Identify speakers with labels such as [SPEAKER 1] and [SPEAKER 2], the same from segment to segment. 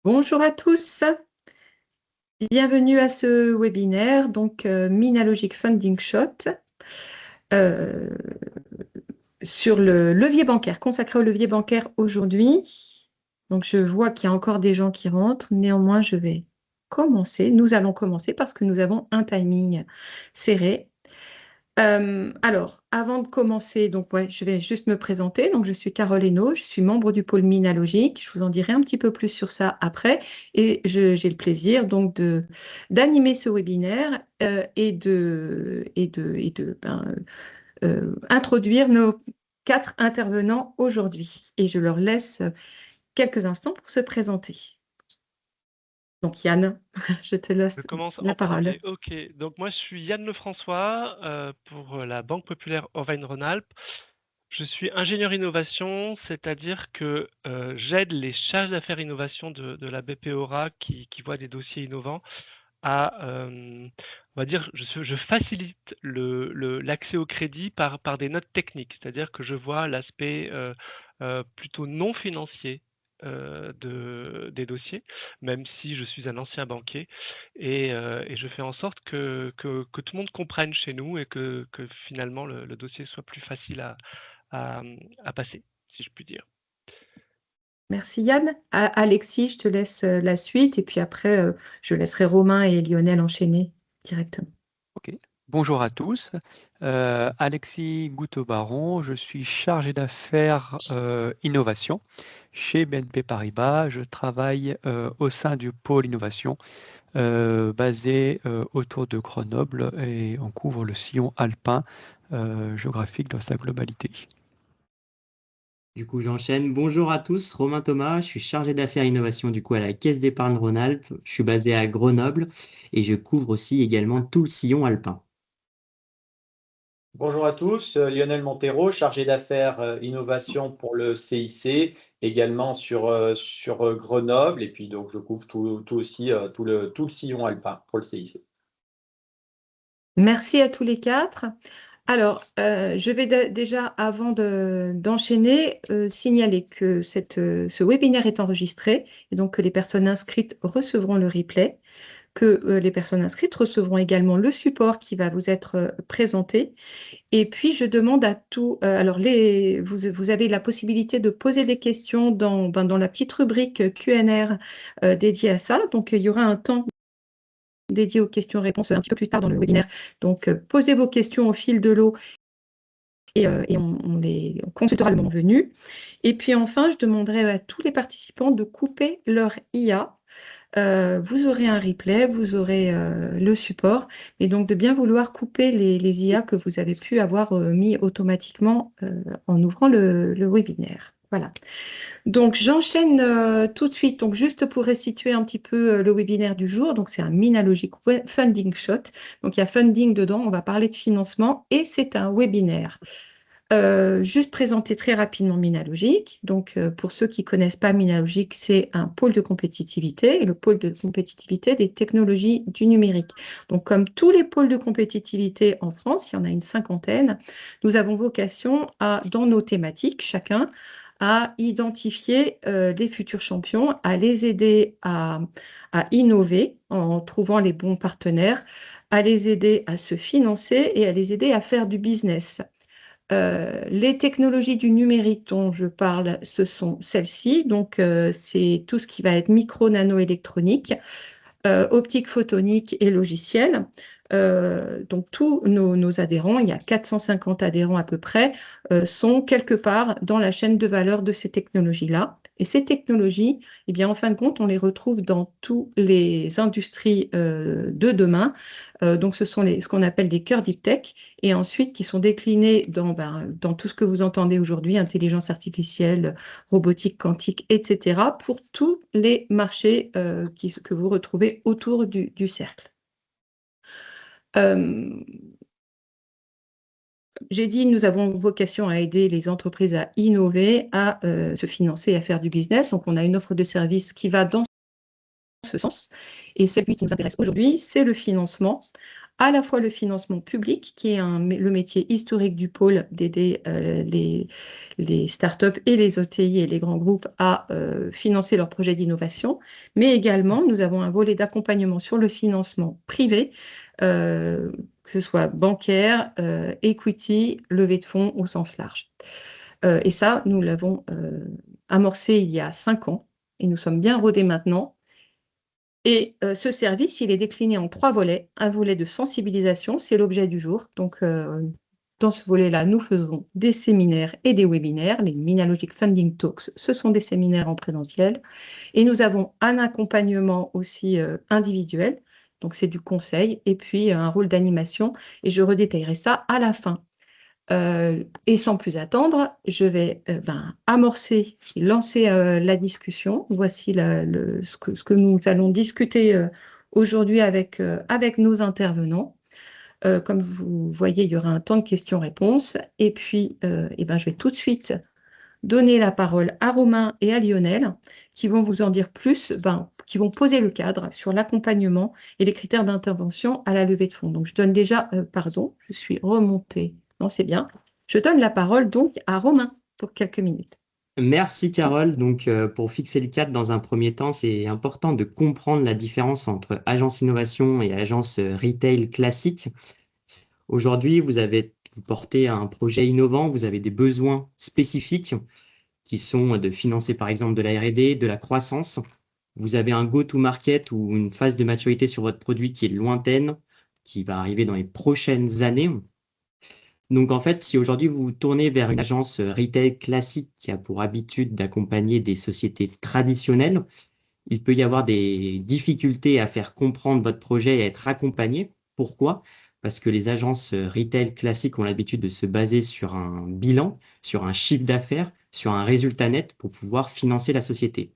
[SPEAKER 1] Bonjour à tous, bienvenue à ce webinaire, donc Minalogic Funding Shot, euh, sur le levier bancaire, consacré au levier bancaire aujourd'hui. Donc je vois qu'il y a encore des gens qui rentrent, néanmoins je vais commencer. Nous allons commencer parce que nous avons un timing serré. Alors, avant de commencer, donc ouais, je vais juste me présenter. Donc, je suis Carole Hainaut, je suis membre du pôle Minalogique. Je vous en dirai un petit peu plus sur ça après. Et j'ai le plaisir donc d'animer ce webinaire et introduire nos 4 intervenants aujourd'hui. Et je leur laisse quelques instants pour se présenter. Donc, Yann, je te
[SPEAKER 2] Je
[SPEAKER 1] laisse
[SPEAKER 2] commence
[SPEAKER 1] la
[SPEAKER 2] en
[SPEAKER 1] parole.
[SPEAKER 2] premier. Ok, donc moi je suis Yann Lefrançois pour la Banque Populaire Auvergne-Rhône-Alpes. Je suis ingénieur innovation, c'est-à-dire que j'aide les charges d'affaires innovation de la BPORA qui voient des dossiers innovants à, on va dire, je facilite l'accès au crédit par des notes techniques, c'est-à-dire que je vois l'aspect plutôt non financier des dossiers, même si je suis un ancien banquier, et je fais en sorte que tout le monde comprenne chez nous et que finalement le dossier soit plus facile à, à passer, si je puis dire.
[SPEAKER 1] Merci Yann. Alexis, je te laisse la suite et puis après, je laisserai Romain et Lionel enchaîner directement.
[SPEAKER 3] Ok. Bonjour à tous. Alexis Goutot-Baron, je suis chargé d'affaires innovation chez BNP Paribas. Je travaille au sein du pôle innovation basé autour de Grenoble et on couvre le sillon alpin géographique dans sa globalité.
[SPEAKER 4] Du coup, j'enchaîne. Bonjour à tous, Romain Thomas, je suis chargé d'affaires innovation du coup à la Caisse d'épargne Rhône-Alpes. Je suis basé à Grenoble et je couvre aussi également tout le sillon alpin.
[SPEAKER 5] Bonjour à tous, Lionel Montero, chargé d'affaires innovation pour le CIC, également sur Grenoble, et puis donc je couvre tout aussi tout le sillon alpin pour le CIC.
[SPEAKER 1] Merci à tous les 4. Alors, je vais déjà, avant d'enchaîner, signaler que ce webinaire est enregistré et donc que les personnes inscrites recevront le replay, que les personnes inscrites recevront également le support qui va vous être présenté. Et puis, je demande à tous, alors vous avez la possibilité de poser des questions dans la petite rubrique Q&R dédiée à ça. Donc, il y aura un temps dédié aux questions-réponses un petit peu plus tard dans le webinaire. Donc, posez vos questions au fil de l'eau et on consultera le moment venu. Et puis enfin, je demanderai à tous les participants de couper leur IA. Vous aurez un replay, vous aurez le support, et donc de bien vouloir couper les IA que vous avez pu avoir mis automatiquement en ouvrant le webinaire. Voilà. Donc j'enchaîne tout de suite. Donc juste pour restituer un petit peu le webinaire du jour. Donc c'est un Minalogic Funding Shot. Donc il y a funding dedans. On va parler de financement et c'est un webinaire. Juste présenter très rapidement Minalogic. Donc, pour ceux qui ne connaissent pas Minalogic, c'est un pôle de compétitivité, et le pôle de compétitivité des technologies du numérique. Donc, comme tous les pôles de compétitivité en France, il y en a une cinquantaine, nous avons vocation dans nos thématiques, chacun, à identifier les futurs champions, à les aider à innover en trouvant les bons partenaires, à les aider à se financer et à les aider à faire du business. Les technologies du numérique dont je parle, ce sont celles-ci. Donc, c'est tout ce qui va être micro-nano-électronique, optique photonique et logiciel. Donc, tous nos adhérents, il y a 450 adhérents à peu près, sont quelque part dans la chaîne de valeur de ces technologies-là. Et ces technologies, eh bien, en fin de compte, on les retrouve dans toutes les industries de demain. Donc, ce sont ce qu'on appelle des cœurs deep tech, et ensuite qui sont déclinés dans tout ce que vous entendez aujourd'hui, intelligence artificielle, robotique quantique, etc., pour tous les marchés que vous retrouvez autour du cercle. J'ai dit, nous avons vocation à aider les entreprises à innover, à se financer, à faire du business. Donc, on a une offre de service qui va dans ce sens. Et celui qui nous intéresse aujourd'hui, c'est le financement à la fois le financement public, qui est le métier historique du pôle, d'aider les startups et les OTI et les grands groupes à financer leurs projets d'innovation, mais également nous avons un volet d'accompagnement sur le financement privé, que ce soit bancaire, equity, levée de fonds au sens large. Et ça, nous l'avons amorcé il y a 5 ans et nous sommes bien rodés maintenant. Et ce service, il est décliné en 3 volets. Un volet de sensibilisation, c'est l'objet du jour. Donc, dans ce volet-là, nous faisons des séminaires et des webinaires. Les Minalogic Funding Talks, ce sont des séminaires en présentiel. Et nous avons un accompagnement aussi individuel. Donc, c'est du conseil et puis un rôle d'animation. Et je redétaillerai ça à la fin. Et sans plus attendre, je vais amorcer, lancer la discussion. Voici ce que nous allons discuter aujourd'hui avec nos intervenants. Comme vous voyez, il y aura un temps de questions-réponses. Et puis, je vais tout de suite donner la parole à Romain et à Lionel, qui vont vous en dire plus, qui vont poser le cadre sur l'accompagnement et les critères d'intervention à la levée de fonds. Donc, je donne déjà, je suis remontée. Non, c'est bien. Je donne la parole donc à Romain pour quelques minutes.
[SPEAKER 4] Merci Carole. Donc, pour fixer le cadre dans un premier temps, c'est important de comprendre la différence entre agence innovation et agence retail classique. Aujourd'hui, vous portez un projet innovant, vous avez des besoins spécifiques qui sont de financer par exemple de la R&D, de la croissance. Vous avez un go-to-market ou une phase de maturité sur votre produit qui est lointaine, qui va arriver dans les prochaines années. Donc en fait, si aujourd'hui vous vous tournez vers une agence retail classique qui a pour habitude d'accompagner des sociétés traditionnelles, il peut y avoir des difficultés à faire comprendre votre projet et à être accompagné. Pourquoi? Parce que les agences retail classiques ont l'habitude de se baser sur un bilan, sur un chiffre d'affaires, sur un résultat net pour pouvoir financer la société.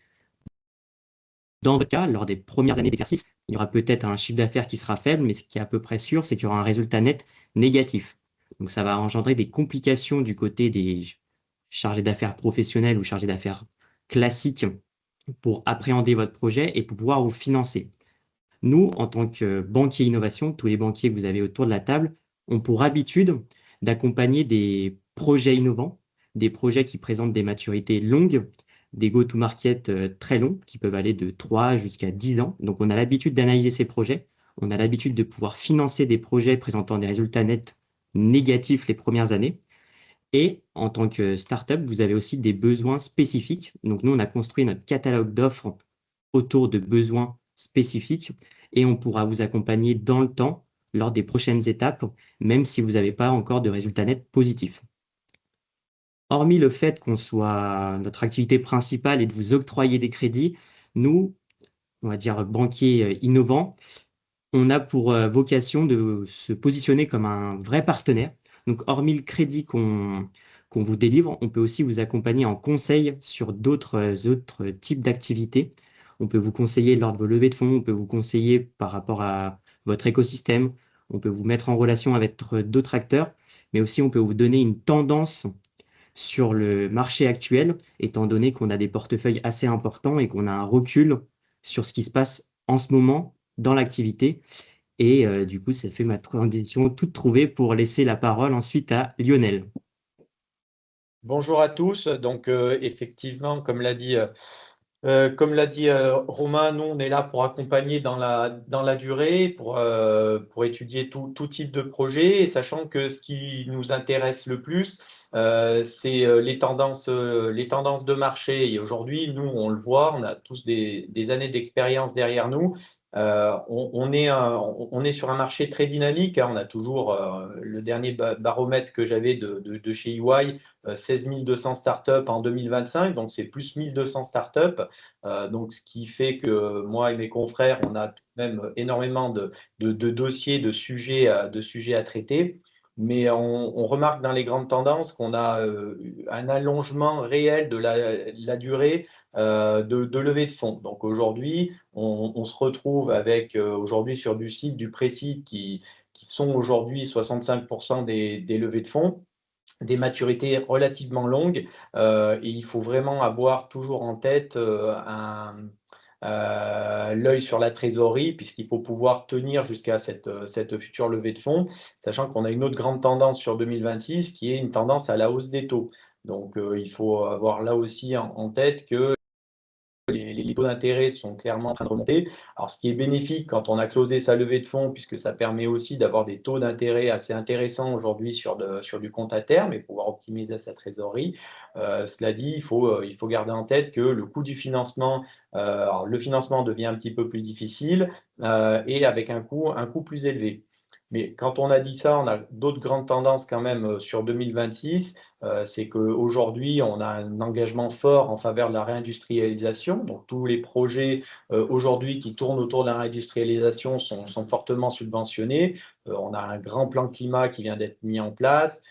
[SPEAKER 4] Dans votre cas, lors des premières années d'exercice, il y aura peut-être un chiffre d'affaires qui sera faible, mais ce qui est à peu près sûr, c'est qu'il y aura un résultat net négatif. Donc ça va engendrer des complications du côté des chargés d'affaires professionnels ou chargés d'affaires classiques pour appréhender votre projet et pour pouvoir vous financer. Nous, en tant que banquier innovation, tous les banquiers que vous avez autour de la table ont pour habitude d'accompagner des projets innovants, des projets qui présentent des maturités longues, des go-to-market très longs, qui peuvent aller de 3 jusqu'à 10 ans. Donc, on a l'habitude d'analyser ces projets. On a l'habitude de pouvoir financer des projets présentant des résultats nets négatifs les premières années. Et en tant que startup, vous avez aussi des besoins spécifiques. Donc, nous, on a construit notre catalogue d'offres autour de besoins spécifiques et on pourra vous accompagner dans le temps lors des prochaines étapes, même si vous n'avez pas encore de résultats nets positifs. Hormis le fait notre activité principale est de vous octroyer des crédits, nous, on va dire banquiers innovants, on a pour vocation de se positionner comme un vrai partenaire. Donc, hormis le crédit qu'on vous délivre, on peut aussi vous accompagner en conseil sur d'autres types d'activités. On peut vous conseiller lors de vos levées de fonds, on peut vous conseiller par rapport à votre écosystème, on peut vous mettre en relation avec d'autres acteurs, mais aussi on peut vous donner une tendance sur le marché actuel, étant donné qu'on a des portefeuilles assez importants et qu'on a un recul sur ce qui se passe en ce moment dans l'activité. Et du coup, ça fait ma transition toute trouvée pour laisser la parole ensuite à Lionel.
[SPEAKER 5] Bonjour à tous. Donc, effectivement, comme l'a dit Romain, nous, on est là pour accompagner dans la durée, pour étudier tout type de projet, et sachant que ce qui nous intéresse le plus, c'est les tendances de marché. Et aujourd'hui, nous, on le voit, on a tous des années d'expérience derrière nous. On est sur un marché très dynamique, hein. On a toujours le dernier baromètre que j'avais de chez EY, 16 200 startups en 2025, donc c'est plus 1200 startups. Donc, ce qui fait que moi et mes confrères, on a tout de même énormément de dossiers, de sujets à traiter. Mais on remarque dans les grandes tendances qu'on a un allongement réel de la durée de levée de fonds. Donc aujourd'hui, on se retrouve avec aujourd'hui sur du CID, du pré-CID qui sont aujourd'hui 65% des levées de fonds, des maturités relativement longues, et il faut vraiment avoir toujours en tête l'œil sur la trésorerie, puisqu'il faut pouvoir tenir jusqu'à cette future levée de fonds, sachant qu'on a une autre grande tendance sur 2026 qui est une tendance à la hausse des taux. Donc, il faut avoir là aussi en tête que les taux d'intérêt sont clairement en train de remonter. Alors, ce qui est bénéfique quand on a closé sa levée de fonds, puisque ça permet aussi d'avoir des taux d'intérêt assez intéressants aujourd'hui sur du compte à terme et pouvoir optimiser sa trésorerie. Cela dit, il faut garder en tête que le coût du financement, alors le financement devient un petit peu plus difficile et avec un coût plus élevé. Mais quand on a dit ça, on a d'autres grandes tendances quand même sur 2026. C'est qu'aujourd'hui, on a un engagement fort en faveur de la réindustrialisation. Donc, tous les projets aujourd'hui qui tournent autour de la réindustrialisation sont fortement subventionnés. On a un grand plan climat qui vient d'être mis en place.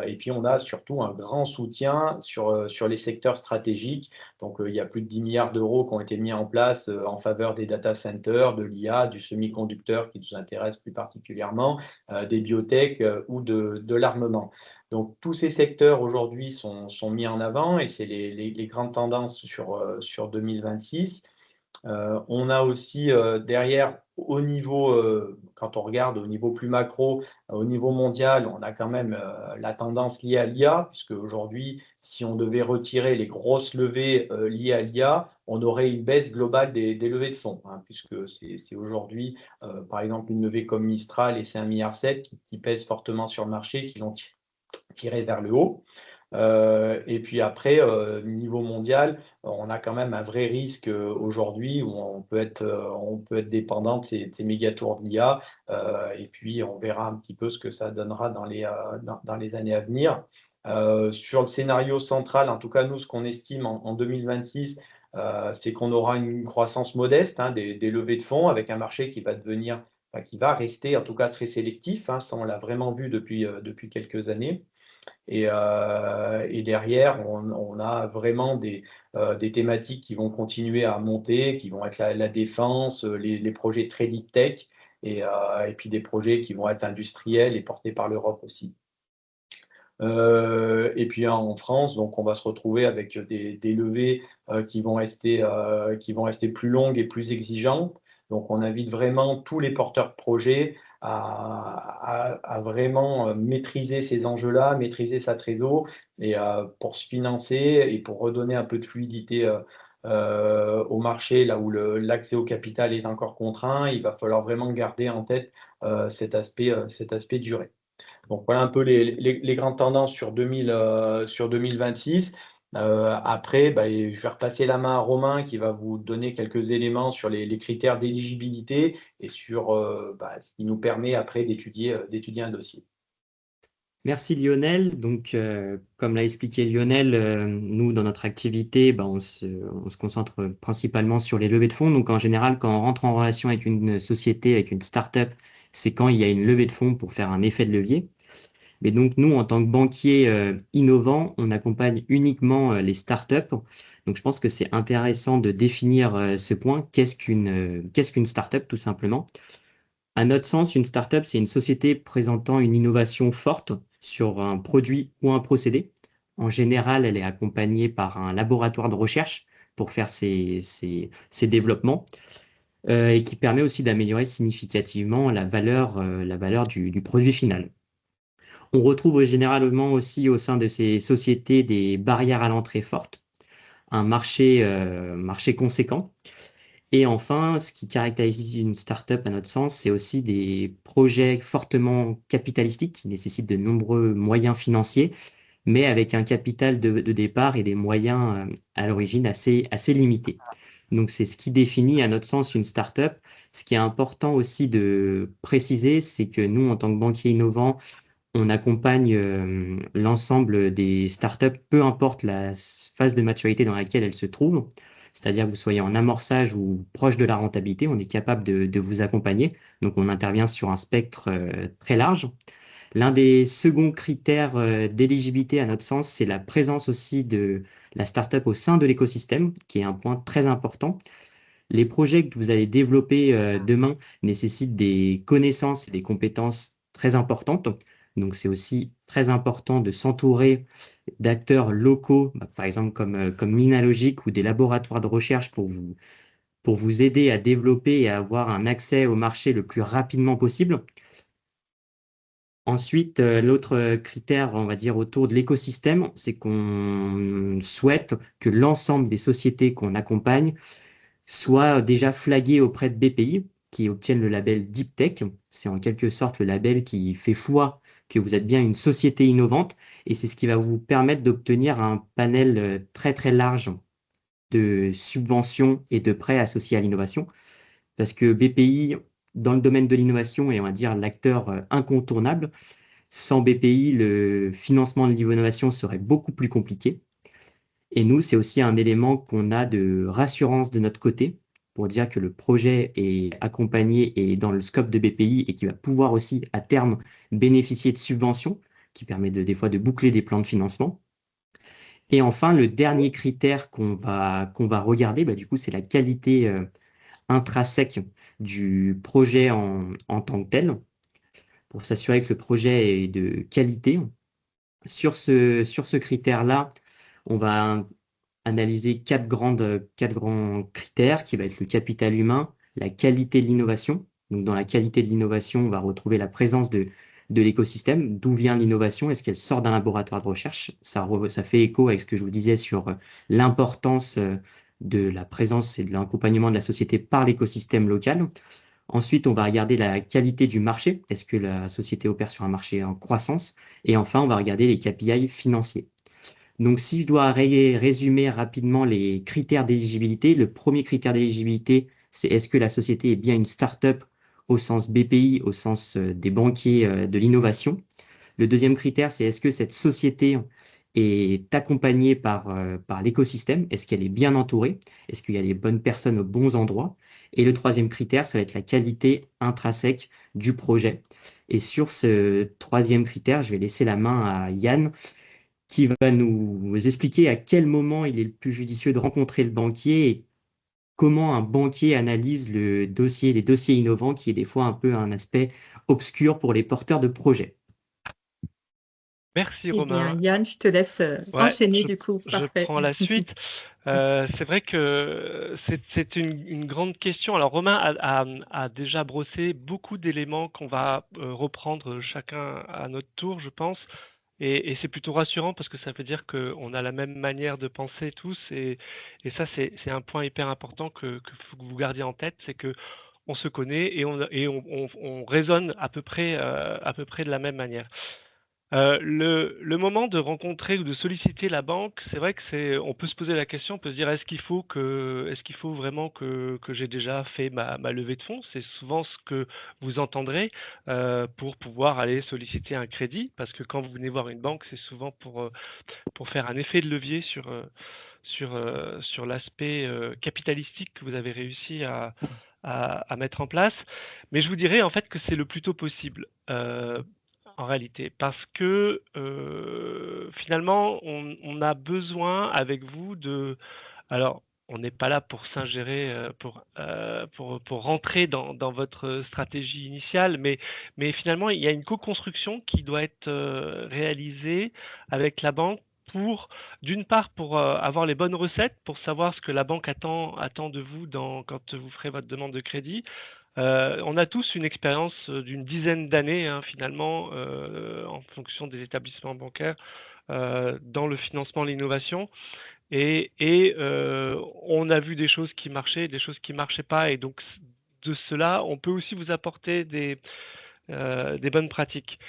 [SPEAKER 5] Et puis, on a surtout un grand soutien sur les secteurs stratégiques. Donc, il y a plus de 10 milliards d'euros qui ont été mis en place en faveur des data centers, de l'IA, du semi-conducteur qui nous intéresse plus particulièrement, des biotech ou de l'armement. Donc, tous ces secteurs aujourd'hui sont mis en avant et c'est les grandes tendances sur 2026. On a aussi derrière, au niveau, quand on regarde au niveau plus macro, au niveau mondial, on a quand même la tendance liée à l'IA, puisque aujourd'hui, si on devait retirer les grosses levées liées à l'IA, on aurait une baisse globale des levées de fonds, hein, puisque c'est aujourd'hui, par exemple, une levée comme Mistral et c'est 1,7 milliard qui pèsent fortement sur le marché, qui l'ont tiré vers le haut. Et puis après, niveau mondial, on a quand même un vrai risque aujourd'hui où on peut être dépendant de ces méga tours d'IA. Et puis, on verra un petit peu ce que ça donnera dans les années à venir. Sur le scénario central, en tout cas, nous, ce qu'on estime en 2026, c'est qu'on aura une croissance modeste, hein, des levées de fonds avec un marché qui va rester en tout cas très sélectif, hein, ça on l'a vraiment vu depuis quelques années. Et derrière, on a vraiment des thématiques qui vont continuer à monter, qui vont être la défense, les projets très deep tech, et puis des projets qui vont être industriels et portés par l'Europe aussi. Et puis en France, donc on va se retrouver avec des levées qui vont rester plus longues et plus exigeantes. Donc on invite vraiment tous les porteurs de projets à vraiment maîtriser ces enjeux-là, maîtriser sa trésor, et pour se financer et pour redonner un peu de fluidité au marché, là où l'accès au capital est encore contraint, il va falloir vraiment garder en tête cet aspect durée. Donc voilà un peu les grandes tendances sur 2026. Après, je vais repasser la main à Romain qui va vous donner quelques éléments sur les critères d'éligibilité et sur ce qui nous permet après d'étudier un dossier.
[SPEAKER 4] Merci Lionel. Donc, comme l'a expliqué Lionel, nous, dans notre activité, on se concentre principalement sur les levées de fonds. Donc, en général, quand on rentre en relation avec une société, avec une start-up, c'est quand il y a une levée de fonds pour faire un effet de levier. Mais donc, nous, en tant que banquier innovant, on accompagne uniquement les startups. Donc, je pense que c'est intéressant de définir ce point. Qu'est-ce qu'une startup, tout simplement? À notre sens, une startup, c'est une société présentant une innovation forte sur un produit ou un procédé. En général, elle est accompagnée par un laboratoire de recherche pour faire ses développements et qui permet aussi d'améliorer significativement la valeur du produit final. On retrouve généralement aussi au sein de ces sociétés des barrières à l'entrée fortes, un marché conséquent. Et enfin, ce qui caractérise une startup à notre sens, c'est aussi des projets fortement capitalistiques qui nécessitent de nombreux moyens financiers, mais avec un capital de départ et des moyens à l'origine assez limités. Donc, c'est ce qui définit à notre sens une startup. Ce qui est important aussi de préciser, c'est que nous, en tant que banquier innovant, on accompagne l'ensemble des startups, peu importe la phase de maturité dans laquelle elles se trouvent. C'est-à-dire que vous soyez en amorçage ou proche de la rentabilité, on est capable de vous accompagner. Donc, on intervient sur un spectre très large. L'un des seconds critères d'éligibilité, à notre sens, c'est la présence aussi de la startup au sein de l'écosystème, qui est un point très important. Les projets que vous allez développer demain nécessitent des connaissances et des compétences très importantes. Donc, c'est aussi très important de s'entourer d'acteurs locaux, par exemple comme Minalogic ou des laboratoires de recherche pour vous pour vous aider à développer et à avoir un accès au marché le plus rapidement possible. Ensuite, l'autre critère, on va dire, autour de l'écosystème, c'est qu'on souhaite que l'ensemble des sociétés qu'on accompagne soient déjà flaguées auprès de BPI, qui obtiennent le label Deep Tech. C'est en quelque sorte le label qui fait foi que vous êtes bien une société innovante, et c'est ce qui va vous permettre d'obtenir un panel très très large de subventions et de prêts associés à l'innovation. Parce que BPI, dans le domaine de l'innovation, est, on va dire, l'acteur incontournable. Sans BPI, le financement de l'innovation serait beaucoup plus compliqué. Et nous, c'est aussi un élément qu'on a de rassurance de notre côté pour dire que le projet est accompagné et dans le scope de BPI et qui va pouvoir aussi, à terme, bénéficier de subventions, qui permet des fois de boucler des plans de financement. Et enfin, le dernier critère qu'on va regarder, du coup, c'est la qualité intrinsèque du projet en tant que tel, pour s'assurer que le projet est de qualité. Sur ce critère-là, on va analyser quatre grands critères qui va être le capital humain, la qualité de l'innovation. Donc, dans la qualité de l'innovation, on va retrouver la présence de l'écosystème. D'où vient l'innovation? Est-ce qu'elle sort d'un laboratoire de recherche? Ça fait écho avec ce que je vous disais sur l'importance de la présence et de l'accompagnement de la société par l'écosystème local. Ensuite, on va regarder la qualité du marché. Est-ce que la société opère sur un marché en croissance? Et enfin, on va regarder les KPI financiers. Donc, si je dois résumer rapidement les critères d'éligibilité, le premier critère d'éligibilité, c'est est-ce que la société est bien une start-up au sens BPI, au sens des banquiers de l'innovation. Le deuxième critère, c'est est-ce que cette société est accompagnée par l'écosystème? Est-ce qu'elle est bien entourée? Est-ce qu'il y a les bonnes personnes aux bons endroits? Et le troisième critère, ça va être la qualité intrinsèque du projet. Et sur ce troisième critère, je vais laisser la main à Yann qui va nous expliquer à quel moment il est le plus judicieux de rencontrer le banquier et comment un banquier analyse les dossiers innovants, qui est des fois un peu un aspect obscur pour les porteurs de projets.
[SPEAKER 2] Merci
[SPEAKER 1] Eh bien,
[SPEAKER 2] Romain.
[SPEAKER 1] Yann, je te laisse
[SPEAKER 2] Ouais,
[SPEAKER 1] enchaîner du coup.
[SPEAKER 2] je
[SPEAKER 1] Parfait.
[SPEAKER 2] prends la suite. C'est vrai que c'est une grande question. Alors Romain a déjà brossé beaucoup d'éléments qu'on va reprendre chacun à notre tour, je pense. Et c'est plutôt rassurant parce que ça veut dire qu'on a la même manière de penser tous. Et ça, c'est un point hyper important que faut que vous gardiez en tête, c'est que on se connaît et on raisonne à peu près de la même manière. Le moment de rencontrer ou de solliciter la banque, c'est vrai que on peut se poser la question, on peut se dire: est-ce qu'il faut vraiment que j'ai déjà fait ma levée de fonds? C'est souvent ce que vous entendrez, pour pouvoir aller solliciter un crédit. Parce que quand vous venez voir une banque, c'est souvent pour faire un effet de levier sur l'aspect, capitalistique que vous avez réussi à mettre en place. Mais je vous dirais en fait que c'est le plus tôt possible, en réalité. Parce que, finalement, on a besoin avec vous alors, on n'est pas là pour s'ingérer, pour rentrer dans votre stratégie initiale, mais finalement, il y a une co-construction qui doit être, réalisée avec la banque pour, d'une part, pour, avoir les bonnes recettes, pour savoir ce que la banque attend de vous quand vous ferez votre demande de crédit. On a tous une expérience, d'une dizaine d'années, hein, finalement, en fonction des établissements bancaires, dans le financement de l'innovation. On a vu des choses qui marchaient, des choses qui marchaient pas, et donc de cela, on peut aussi vous apporter des bonnes pratiques.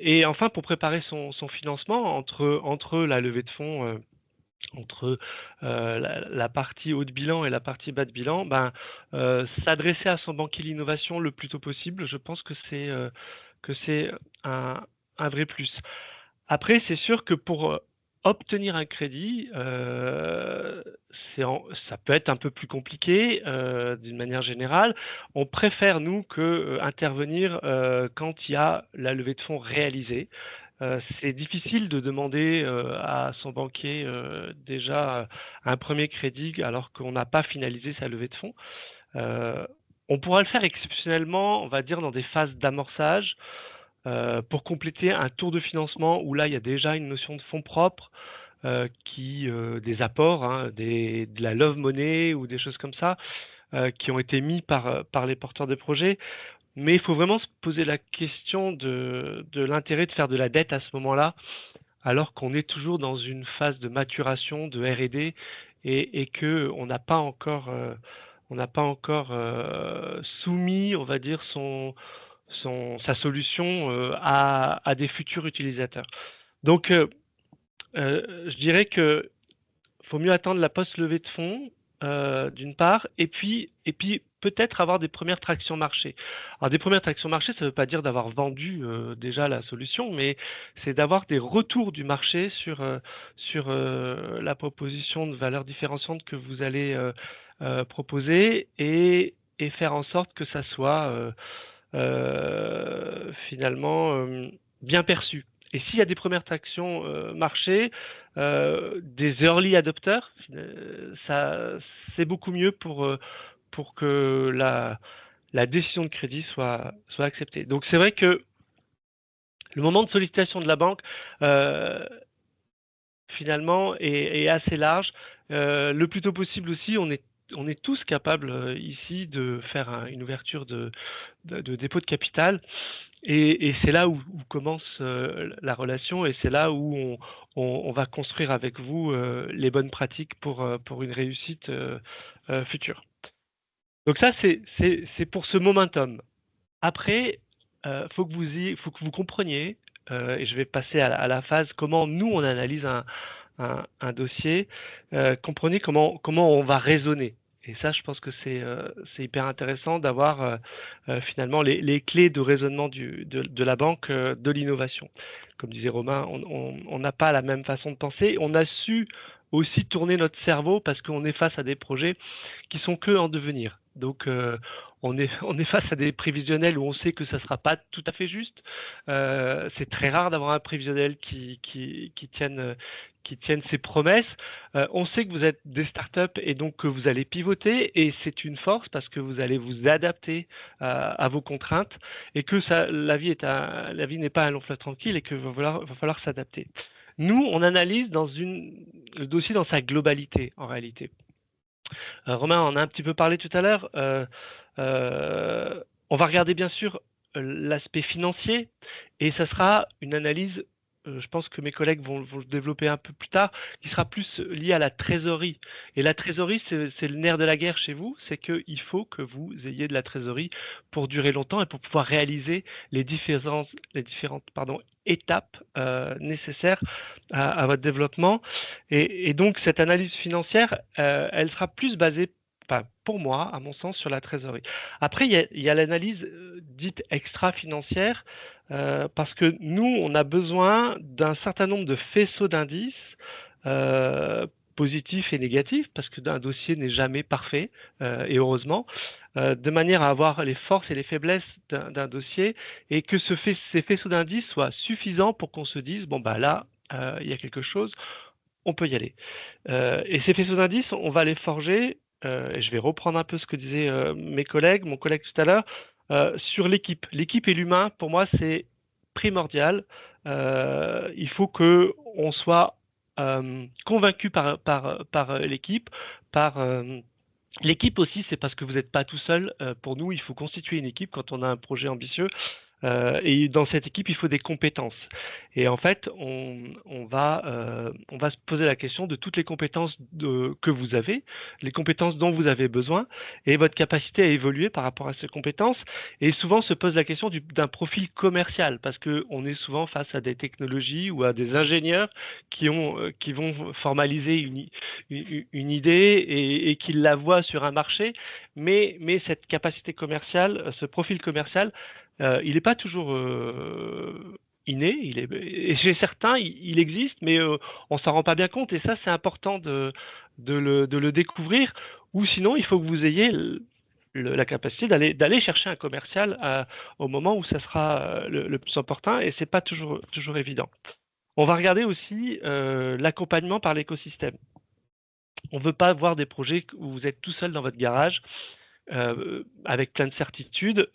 [SPEAKER 2] Et enfin, pour préparer son financement, entre la levée de fonds, entre la partie haut de bilan et la partie bas de bilan, s'adresser à son banquier de l'innovation le plus tôt possible, je pense que c'est un vrai plus. Après, c'est sûr que pour, obtenir un crédit, ça peut être un peu plus compliqué, d'une manière générale. On préfère, nous, intervenir, quand il y a la levée de fonds réalisée. C'est difficile de demander, à son banquier, déjà, un premier crédit alors qu'on n'a pas finalisé sa levée de fonds. Heu, on pourra le faire exceptionnellement, on va dire, dans des phases d'amorçage, pour compléter un tour de financement où là, il y a déjà une notion de fonds propres. des apports, hein, de la love money ou des choses comme ça, qui ont été mis par les porteurs de projets. Mais il faut vraiment se poser la question de l'intérêt de faire de la dette à ce moment-là, alors qu'on est toujours dans une phase de maturation, de R&D, et que on n'a pas encore soumis, on va dire, sa solution à des futurs utilisateurs. Donc, je dirais que faut mieux attendre la post-levée de fonds, d'une part, et puis peut-être avoir des premières tractions marché. Alors des premières tractions marché, ça ne veut pas dire d'avoir vendu déjà la solution, mais c'est d'avoir des retours du marché sur la proposition de valeur différenciante que vous allez proposer, et faire en sorte que ça soit finalement bien perçu. Et s'il y a des premières tractions marché, des early adopters, c'est beaucoup mieux pour que la décision de crédit soit acceptée. Donc c'est vrai que le moment de sollicitation de la banque, finalement, est assez large. Le plus tôt possible aussi, on est tous capables ici de faire une ouverture de dépôt de capital. Et c'est là où commence la relation, et c'est là où on va construire avec vous les bonnes pratiques pour une réussite future. Donc ça, c'est pour ce momentum. Après, faut que vous compreniez, et je vais passer à la phase comment nous on analyse un dossier. Comprenez comment on va raisonner. Et ça, je pense que c'est hyper intéressant d'avoir finalement les clés de raisonnement de la banque de l'innovation. Comme disait Romain, on n'a pas la même façon de penser. On a su aussi tourner notre cerveau parce qu'on est face à des projets qui sont que en devenir. Donc, on est face à des prévisionnels où on sait que ça ne sera pas tout à fait juste. C'est très rare d'avoir un prévisionnel qui tienne ses promesses. On sait que vous êtes des startups et donc que vous allez pivoter, et c'est une force parce que vous allez vous adapter à vos contraintes, et que la vie n'est pas un long fleuve tranquille, et qu'il va falloir s'adapter. Nous, on analyse le dossier dans sa globalité, en réalité. Romain en a un petit peu parlé tout à l'heure. On va regarder bien sûr l'aspect financier, et ça sera une analyse, je pense que mes collègues vont le développer un peu plus tard, qui sera plus liée à la trésorerie. Et la trésorerie, c'est le nerf de la guerre chez vous, c'est qu'il faut que vous ayez de la trésorerie pour durer longtemps et pour pouvoir réaliser les différentes étapes nécessaires à votre développement. Et donc cette analyse financière, elle sera plus basée, pour moi, à mon sens, sur la trésorerie. Après, il y a l'analyse dite extra-financière, parce que nous, on a besoin d'un certain nombre de faisceaux d'indices, positifs et négatifs, parce qu'un dossier n'est jamais parfait, et heureusement, de manière à avoir les forces et les faiblesses d'un dossier, et que ces faisceaux d'indices soient suffisants pour qu'on se dise, bon, là, il y a quelque chose, on peut y aller. Et ces faisceaux d'indices, on va les forger, et je vais reprendre un peu ce que disaient mon collègue tout à l'heure, sur l'équipe. L'équipe et l'humain, pour moi, c'est primordial. Il faut qu'on soit convaincu par l'équipe, l'équipe aussi, c'est parce que vous n'êtes pas tout seul. Pour nous, il faut constituer une équipe quand on a un projet ambitieux. Et dans cette équipe, il faut des compétences. Et en fait, on va se poser la question de toutes les compétences que vous avez, les compétences dont vous avez besoin, et votre capacité à évoluer par rapport à ces compétences. Et souvent se pose la question d'un profil commercial, parce qu'on est souvent face à des technologies ou à des ingénieurs qui vont formaliser une idée et qui la voient sur un marché. Mais cette capacité commerciale, ce profil commercial, il n'est pas toujours inné. Et chez certains, il existe, mais on ne s'en rend pas bien compte. Et ça, c'est important de le découvrir. Ou sinon, il faut que vous ayez la capacité d'aller chercher un commercial au moment où ça sera le plus important. Et ce n'est pas toujours évident. On va regarder aussi l'accompagnement par l'écosystème. On ne veut pas voir des projets où vous êtes tout seul dans votre garage. avec plein de certitudes.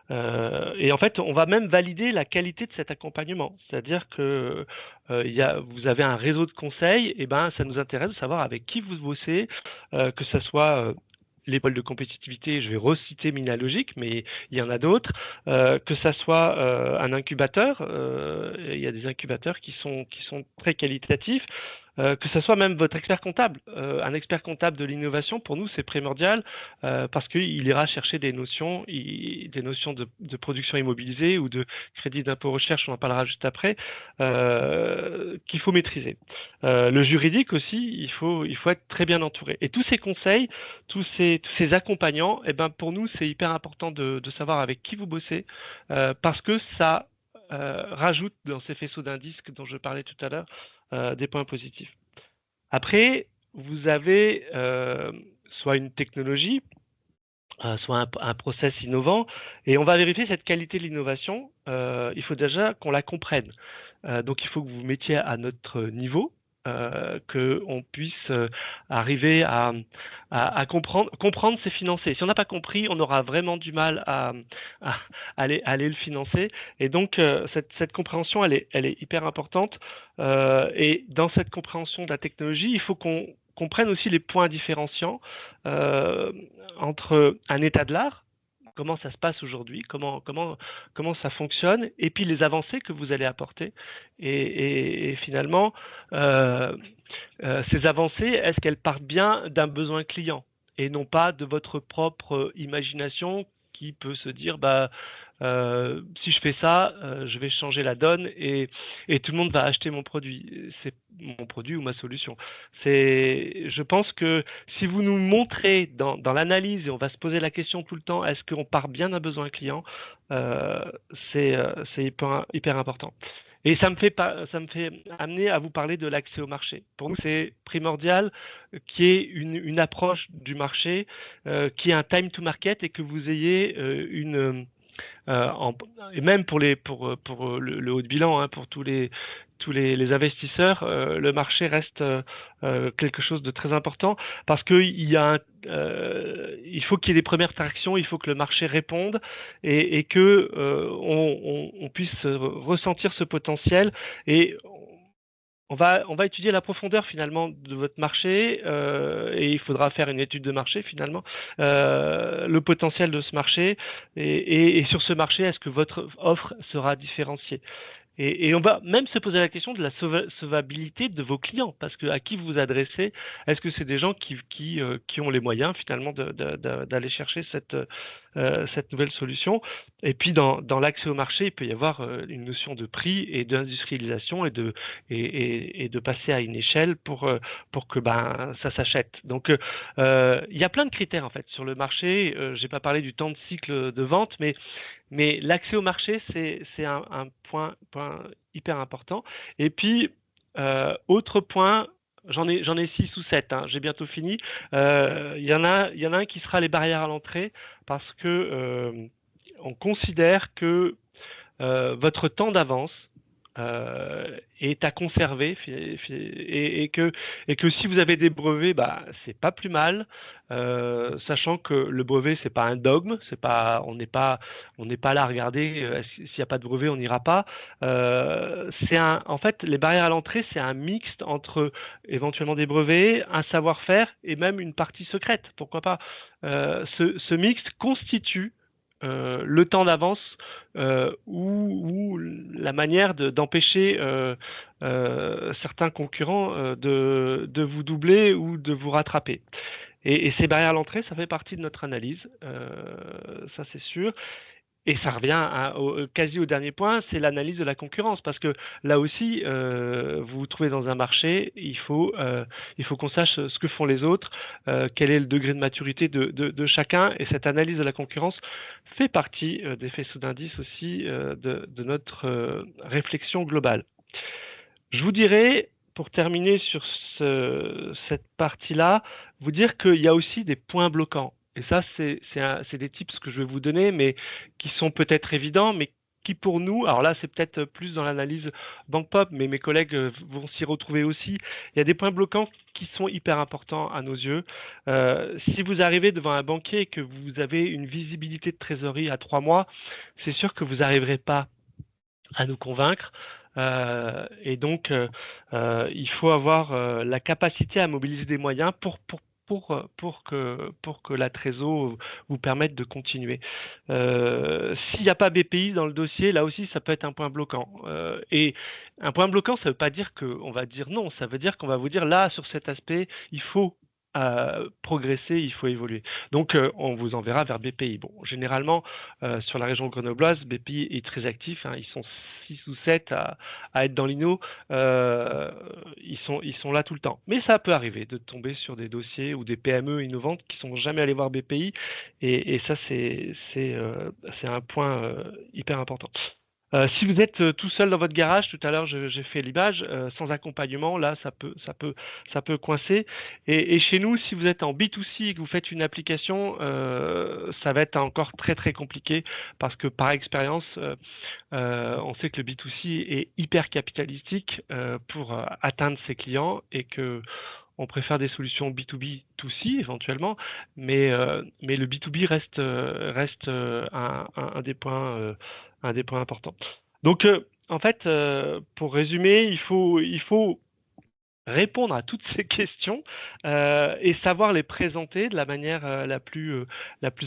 [SPEAKER 2] Et en fait, on va même valider la qualité de cet accompagnement. C'est-à-dire que vous avez un réseau de conseils, et ben, ça nous intéresse de savoir avec qui vous bossez, que ce soit les pôles de compétitivité, je vais reciter Minalogic, mais il y en a d'autres, que ça soit un incubateur, il y a des incubateurs qui sont très qualitatifs, que ce soit même votre expert comptable. Un expert comptable de l'innovation, pour nous, c'est primordial parce qu'il ira chercher des notions de production immobilisée ou de crédit d'impôt recherche, on en parlera juste après, qu'il faut maîtriser. Le juridique aussi, il faut être très bien entouré. Et tous ces conseils, tous ces accompagnants, eh ben, pour nous, c'est hyper important de savoir avec qui vous bossez parce que ça rajoute dans ces faisceaux d'indices dont je parlais tout à l'heure des points positifs. Après, vous avez soit une technologie, soit un process innovant, et on va vérifier cette qualité de l'innovation. Il faut déjà qu'on la comprenne. Donc, il faut que vous mettiez à notre niveau, qu'on puisse arriver à comprendre, c'est financer. Si on n'a pas compris, on aura vraiment du mal à aller le financer. Et donc, cette compréhension, elle est hyper importante. Et dans cette compréhension de la technologie, il faut qu'on comprenne aussi les points différenciants entre un état de l'art, comment ça se passe aujourd'hui, comment ça fonctionne, et puis les avancées que vous allez apporter. Et finalement, ces avancées, est-ce qu'elles partent bien d'un besoin client et non pas de votre propre imagination qui peut se dire si je fais ça, je vais changer la donne et tout le monde va acheter mon produit. C'est mon produit ou ma solution. Je pense que si vous nous montrez dans l'analyse, et on va se poser la question tout le temps, est-ce qu'on part bien d'un besoin client, c'est hyper important. Et ça me fait amener à vous parler de l'accès au marché. Pour nous, c'est primordial qu'il y ait une approche du marché, qu'il y ait un time to market et que vous ayez et même pour le haut de bilan, hein, pour tous les investisseurs, le marché reste quelque chose de très important parce qu'il faut qu'il y ait des premières tractions, il faut que le marché réponde et que on puisse ressentir ce potentiel et on va étudier la profondeur finalement de votre marché et il faudra faire une étude de marché finalement, le potentiel de ce marché et sur ce marché, est-ce que votre offre sera différenciée? Et on va même se poser la question de la solvabilité de vos clients, parce que à qui vous vous adressez, est-ce que c'est des gens qui ont les moyens finalement d'aller chercher cette nouvelle solution? Et puis dans l'accès au marché, il peut y avoir une notion de prix et d'industrialisation et de passer à une échelle pour que ça s'achète. Donc il y a plein de critères en fait sur le marché. J'ai pas parlé du temps de cycle de vente, mais l'accès au marché, c'est un point hyper important. Et puis, autre point, j'en ai 6 ou 7, hein, j'ai bientôt fini. Il y en a un qui sera les barrières à l'entrée parce que on considère que votre temps d'avance est à conserver et que si vous avez des brevets, c'est pas plus mal, sachant que le brevet c'est pas un dogme, on n'est pas là à regarder s'il n'y a pas de brevet on n'ira pas. En fait les barrières à l'entrée c'est un mixte entre éventuellement des brevets, un savoir-faire et même une partie secrète, pourquoi pas. Ce mixte constitue le temps d'avance ou la manière d'empêcher certains concurrents de vous doubler ou de vous rattraper. Et ces barrières à l'entrée, ça fait partie de notre analyse, ça c'est sûr. Et ça revient quasi au dernier point, c'est l'analyse de la concurrence, parce que là aussi, vous vous trouvez dans un marché, il faut qu'on sache ce que font les autres, quel est le degré de maturité de chacun, et cette analyse de la concurrence fait partie des faisceaux d'indices aussi de notre réflexion globale. Je vous dirais, pour terminer sur cette partie-là, vous dire qu'il y a aussi des points bloquants. Et ça, c'est des tips que je vais vous donner, mais qui sont peut-être évidents, mais qui pour nous, alors là c'est peut-être plus dans l'analyse Banque Pop, mais mes collègues vont s'y retrouver aussi, il y a des points bloquants qui sont hyper importants à nos yeux. Si vous arrivez devant un banquier et que vous avez une visibilité de trésorerie à 3 mois, c'est sûr que vous n'arriverez pas à nous convaincre. Et donc, il faut avoir la capacité à mobiliser des moyens pour que la trésor vous permette de continuer. S'il n'y a pas BPI dans le dossier, là aussi, ça peut être un point bloquant. Et un point bloquant, ça ne veut pas dire qu'on va dire non, ça veut dire qu'on va vous dire là, sur cet aspect, il faut progresser, il faut évoluer. Donc, on vous enverra vers BPI. Bon, généralement, sur la région grenobloise, BPI est très actif. Ils sont 6 ou 7 à être dans l'INO. Ils sont là tout le temps. Mais ça peut arriver de tomber sur des dossiers ou des PME innovantes qui sont jamais allés voir BPI. Et ça, c'est un point hyper important. Si vous êtes tout seul dans votre garage, tout à l'heure j'ai fait l'image, sans accompagnement, là ça peut coincer. Et chez nous, si vous êtes en B2C et que vous faites une application, ça va être encore très très compliqué parce que par expérience, on sait que le B2C est hyper capitalistique pour atteindre ses clients et que on préfère des solutions B2B, B2C éventuellement, mais le B2B reste un des points importants. Donc, en fait, pour résumer, il faut répondre à toutes ces questions et savoir les présenter de la manière la plus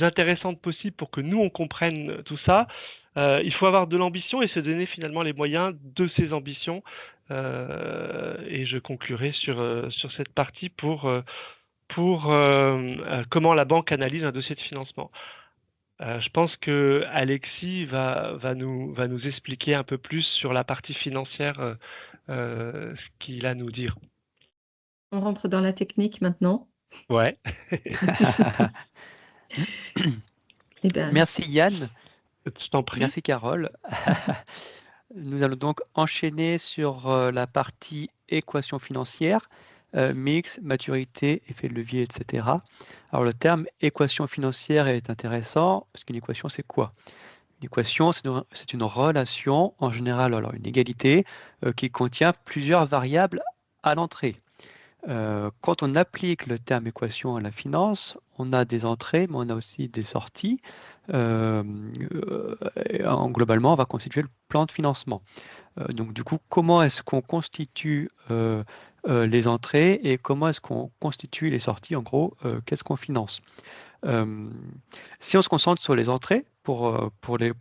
[SPEAKER 2] intéressante possible pour que nous, on comprenne tout ça. Il faut avoir de l'ambition et se donner finalement les moyens de ces ambitions. Et je conclurai sur cette partie pour comment la banque analyse un dossier de financement. Je pense que Alexis va nous expliquer un peu plus sur la partie financière ce qu'il a à nous dire.
[SPEAKER 1] On rentre dans la technique maintenant.
[SPEAKER 2] Ouais.
[SPEAKER 1] Eh ben,
[SPEAKER 3] Merci Yann,
[SPEAKER 2] Je t'en prie.
[SPEAKER 3] merci Carole. Nous allons donc enchaîner sur la partie équation financière, mix, maturité, effet de levier, etc. Alors le terme équation financière est intéressant parce qu'une équation c'est quoi? Une équation c'est une relation, en général alors une égalité, qui contient plusieurs variables à l'entrée. Quand on applique le terme équation à la finance, on a des entrées, mais on a aussi des sorties. Globalement, on va constituer le plan de financement. Donc, du coup, comment est-ce qu'on constitue les entrées et comment est-ce qu'on constitue les sorties? En gros, qu'est-ce qu'on finance? Si on se concentre sur les entrées, pour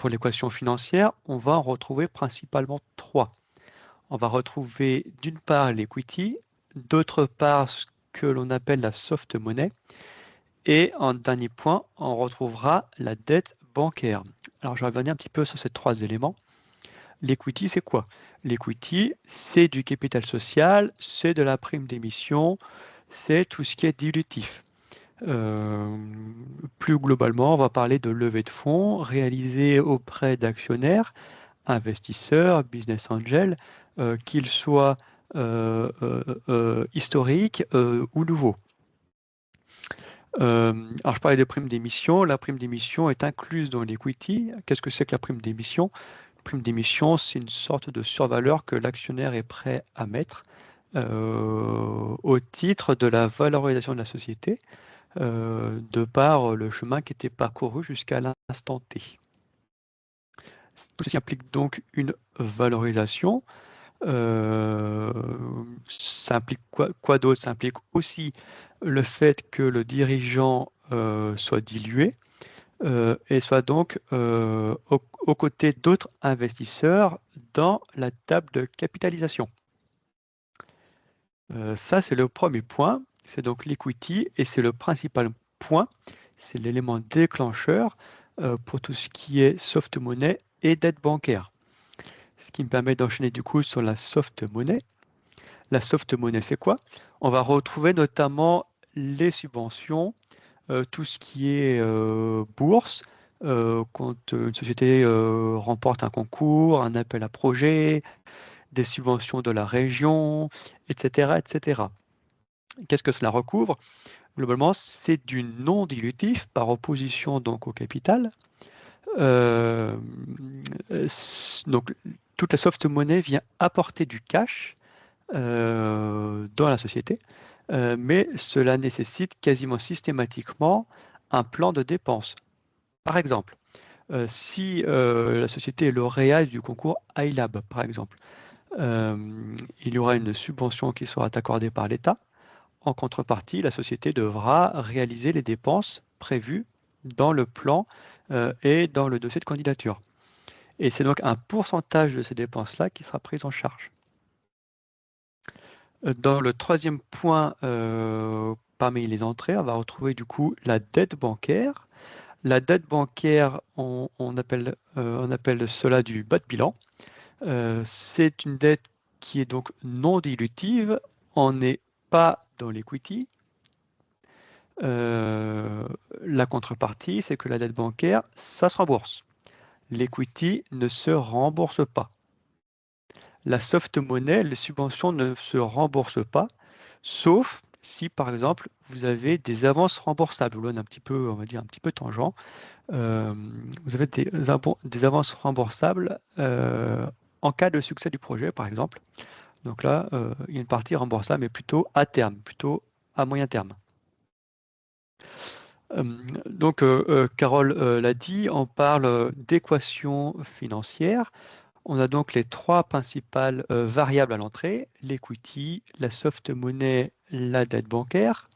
[SPEAKER 3] l'équation financière, on va en retrouver principalement 3. On va retrouver d'une part l'equity, d'autre part ce que l'on appelle la soft money, et en dernier point, on retrouvera la dette bancaire. Alors je vais revenir un petit peu sur ces 3 éléments. L'equity, c'est quoi? L'equity, c'est du capital social, c'est de la prime d'émission, c'est tout ce qui est dilutif. Plus globalement, on va parler de levée de fonds réalisée auprès d'actionnaires, investisseurs, business angels, qu'ils soient historiques ou nouveaux. Alors je parlais de prime d'émission. La prime d'émission est incluse dans l'equity. Qu'est-ce que c'est que la prime d'émission? La prime d'émission, c'est une sorte de survaleur que l'actionnaire est prêt à mettre au titre de la valorisation de la société, de par le chemin qui était parcouru jusqu'à l'instant T. Tout ceci implique donc une valorisation. Ça implique quoi d'autre? Ça implique aussi le fait que le dirigeant soit dilué et soit donc aux côtés d'autres investisseurs dans la table de capitalisation. Ça, c'est le premier point. C'est donc l'equity et c'est le principal point. C'est l'élément déclencheur pour tout ce qui est soft money et dette bancaire. Ce qui me permet d'enchaîner du coup sur la soft money. La soft money, c'est quoi? On va retrouver notamment les subventions, tout ce qui est bourse, quand une société remporte un concours, un appel à projet, des subventions de la région, etc., etc. Qu'est-ce que cela recouvre? Globalement, c'est du non dilutif par opposition donc au capital. Donc, toute la soft money vient apporter du cash dans la société, mais cela nécessite quasiment systématiquement un plan de dépenses. Par exemple, si la société est lauréate du concours iLab, par exemple, il y aura une subvention qui sera accordée par l'État. En contrepartie, la société devra réaliser les dépenses prévues dans le plan et dans le dossier de candidature. Et c'est donc un pourcentage de ces dépenses-là qui sera pris en charge. Dans le troisième point, parmi les entrées, on va retrouver du coup la dette bancaire. La dette bancaire, on appelle cela du bas de bilan. C'est une dette qui est donc non dilutive. On n'est pas dans l'equity. La contrepartie, c'est que la dette bancaire, ça se rembourse. L'equity ne se rembourse pas. La soft money, les subventions ne se remboursent pas, sauf si, par exemple, vous avez des avances remboursables. Là, on est un petit peu, on va dire, un petit peu tangent. Vous avez des avances remboursables en cas de succès du projet, par exemple. Donc là, il y a une partie remboursable, mais plutôt à terme, plutôt à moyen terme. Donc, Carole l'a dit, on parle d'équation financière. On a donc les trois principales variables à l'entrée, l'equity, la soft money, la dette bancaire.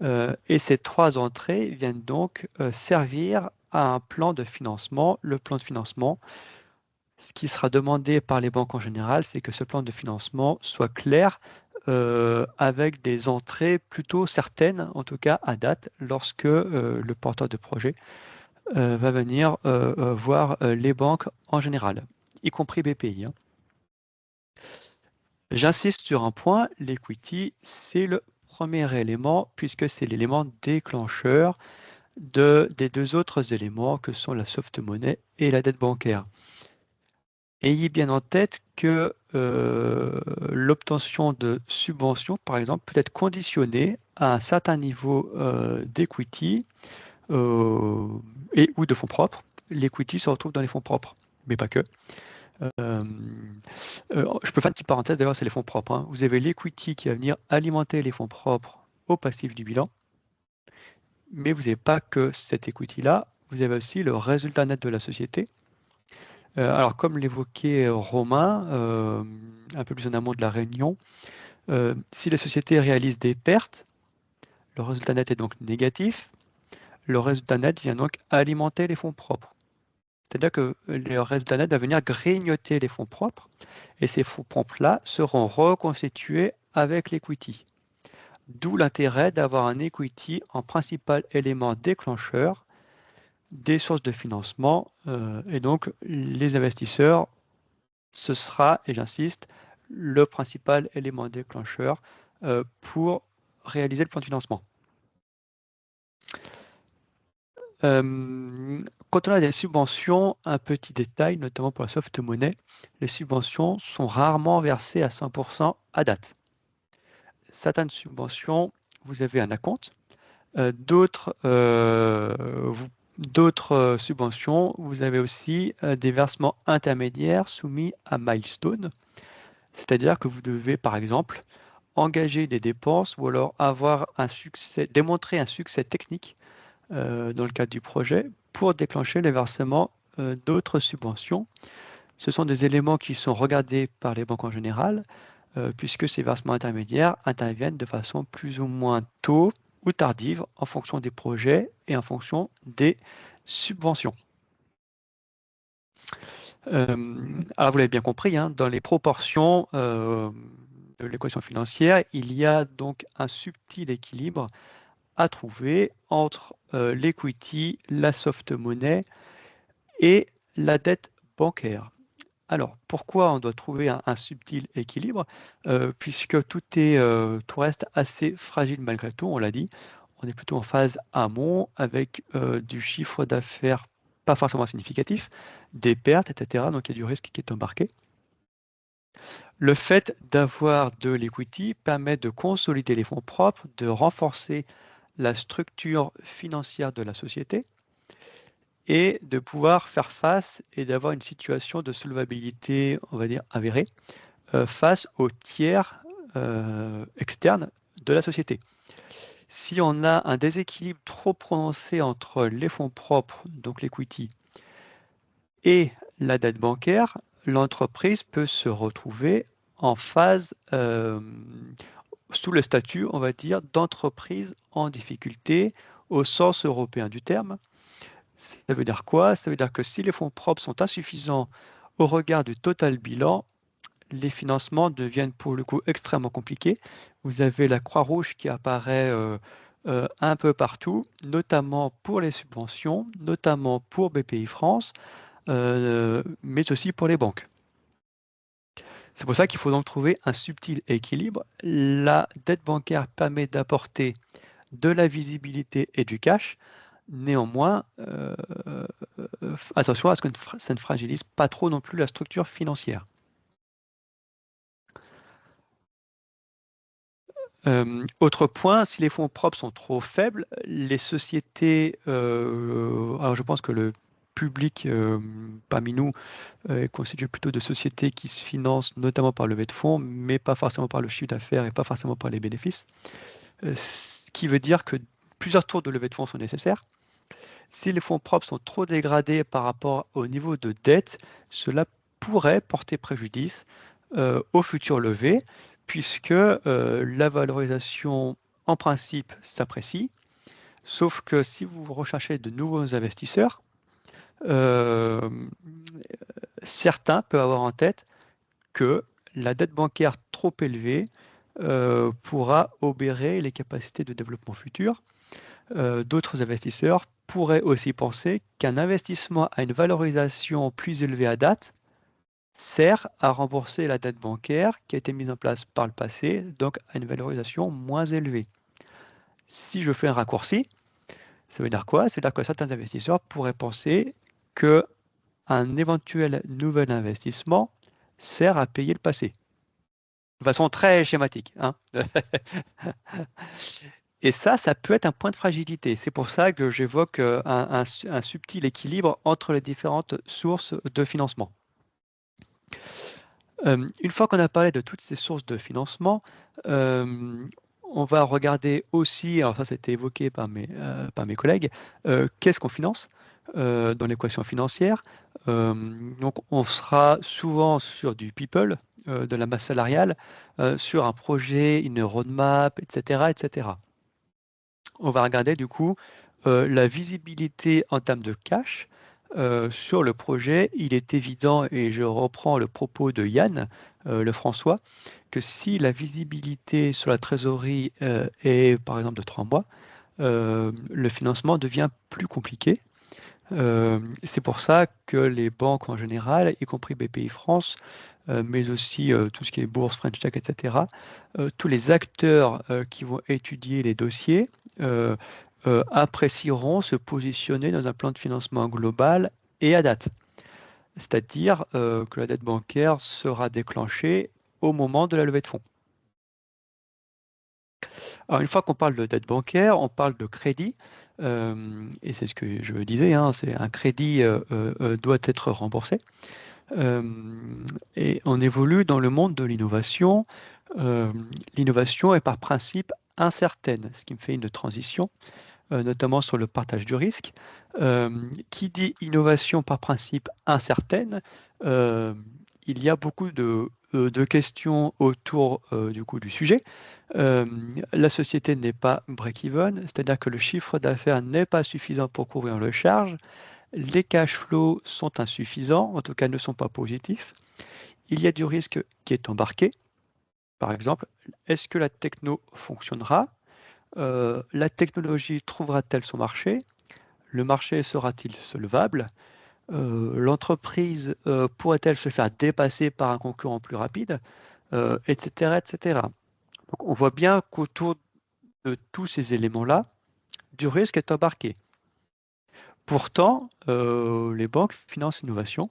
[SPEAKER 3] Et ces trois entrées viennent donc servir à un plan de financement. Le plan de financement, ce qui sera demandé par les banques en général, c'est que ce plan de financement soit clair avec des entrées plutôt certaines, en tout cas à date, lorsque le porteur de projet va venir voir les banques en général, y compris BPI. Hein. J'insiste sur un point, l'equity, c'est le premier élément, puisque c'est l'élément déclencheur des deux autres éléments que sont la soft money et la dette bancaire. Ayez bien en tête que l'obtention de subventions, par exemple, peut être conditionnée à un certain niveau d'equity et ou de fonds propres. L'equity se retrouve dans les fonds propres, mais pas que. Je peux faire une petite parenthèse, d'ailleurs, c'est les fonds propres. Hein. Vous avez l'equity qui va venir alimenter les fonds propres au passif du bilan, mais vous n'avez pas que cette equity-là, vous avez aussi le résultat net de la société. Alors, comme l'évoquait Romain, un peu plus en amont de la réunion, si la société réalise des pertes, le résultat net est donc négatif. Le résultat net vient donc alimenter les fonds propres. C'est-à-dire que le résultat net va venir grignoter les fonds propres et ces fonds propres-là seront reconstitués avec l'equity. D'où l'intérêt d'avoir un equity en principal élément déclencheur des sources de financement. Et donc, les investisseurs, ce sera, et j'insiste, le principal élément déclencheur pour réaliser le plan de financement. Quand on a des subventions, un petit détail, notamment pour la soft money, les subventions sont rarement versées à 100% à date. Certaines subventions, vous avez un acompte. D'autres subventions, vous avez aussi des versements intermédiaires soumis à milestone. C'est-à-dire que vous devez, par exemple, engager des dépenses ou alors démontrer un succès technique dans le cadre du projet pour déclencher les versements d'autres subventions. Ce sont des éléments qui sont regardés par les banques en général, puisque ces versements intermédiaires interviennent de façon plus ou moins tôt ou tardive en fonction des projets et en fonction des subventions. Alors vous l'avez bien compris, hein, dans les proportions de l'équation financière, il y a donc un subtil équilibre à trouver entre l'equity, la soft money et la dette bancaire. Alors, pourquoi on doit trouver un subtil équilibre puisque tout reste assez fragile malgré tout, on l'a dit. On est plutôt en phase amont avec du chiffre d'affaires pas forcément significatif, des pertes, etc. Donc, il y a du risque qui est embarqué. Le fait d'avoir de l'equity permet de consolider les fonds propres, de renforcer la structure financière de la société et de pouvoir faire face et d'avoir une situation de solvabilité, on va dire, avérée, face aux tiers externes de la société. Si on a un déséquilibre trop prononcé entre les fonds propres, donc l'equity, et la dette bancaire, l'entreprise peut se retrouver en phase sous le statut, on va dire, d'entreprise en difficulté au sens européen du terme. Ça veut dire quoi? Ça veut dire que si les fonds propres sont insuffisants au regard du total bilan, les financements deviennent pour le coup extrêmement compliqués. Vous avez la Croix-Rouge qui apparaît un peu partout, notamment pour les subventions, notamment pour BPI France, mais aussi pour les banques. C'est pour ça qu'il faut donc trouver un subtil équilibre. La dette bancaire permet d'apporter de la visibilité et du cash. Néanmoins, attention à ce que ça ne fragilise pas trop non plus la structure financière. Autre point, si les fonds propres sont trop faibles, les sociétés, alors je pense que le public parmi nous est constitué plutôt de sociétés qui se financent notamment par levée de fonds, mais pas forcément par le chiffre d'affaires et pas forcément par les bénéfices. Ce qui veut dire que plusieurs tours de levée de fonds sont nécessaires. Si les fonds propres sont trop dégradés par rapport au niveau de dette, cela pourrait porter préjudice aux futures levées, puisque la valorisation, en principe, s'apprécie, sauf que si vous recherchez de nouveaux investisseurs, certains peuvent avoir en tête que la dette bancaire trop élevée pourra obérer les capacités de développement futur. D'autres investisseurs pourraient aussi penser qu'un investissement à une valorisation plus élevée à date sert à rembourser la dette bancaire qui a été mise en place par le passé, donc à une valorisation moins élevée. Si je fais un raccourci, ça veut dire quoi? C'est-à-dire que certains investisseurs pourraient penser qu'un éventuel nouvel investissement sert à payer le passé. De façon très schématique, hein. Et ça peut être un point de fragilité. C'est pour ça que j'évoque un subtil équilibre entre les différentes sources de financement. Une fois qu'on a parlé de toutes ces sources de financement, on va regarder aussi, alors ça c'était évoqué par mes collègues, qu'est-ce qu'on finance dans l'équation financière. Donc on sera souvent sur du people, de la masse salariale, sur un projet, une roadmap, etc., etc. On va regarder du coup la visibilité en termes de cash sur le projet. Il est évident, et je reprends le propos de Yann Lefrançois, que si la visibilité sur la trésorerie est par exemple de 3 mois, le financement devient plus compliqué. C'est pour ça que les banques en général, y compris BPI France, mais aussi tout ce qui est bourse, French Tech, etc., tous les acteurs qui vont étudier les dossiers apprécieront se positionner dans un plan de financement global et à date. C'est-à-dire que la dette bancaire sera déclenchée au moment de la levée de fonds. Alors, une fois qu'on parle de dette bancaire, on parle de crédit, et c'est ce que je disais, hein, c'est un crédit doit être remboursé. Et on évolue dans le monde de l'innovation. L'innovation est par principe incertaine, ce qui me fait une transition, notamment sur le partage du risque. Qui dit innovation par principe incertaine, il y a beaucoup de questions autour du coup du sujet. La société n'est pas break-even, c'est-à-dire que le chiffre d'affaires n'est pas suffisant pour couvrir le charge. Les cash flows sont insuffisants, en tout cas ne sont pas positifs. Il y a du risque qui est embarqué. Par exemple, est-ce que la techno fonctionnera? La technologie trouvera-t-elle son marché? Le marché sera-t-il solvable? L'entreprise pourrait-elle se faire dépasser par un concurrent plus rapide? Etc., etc. Donc, on voit bien qu'autour de tous ces éléments-là, du risque est embarqué. Pourtant, les banques financent l'innovation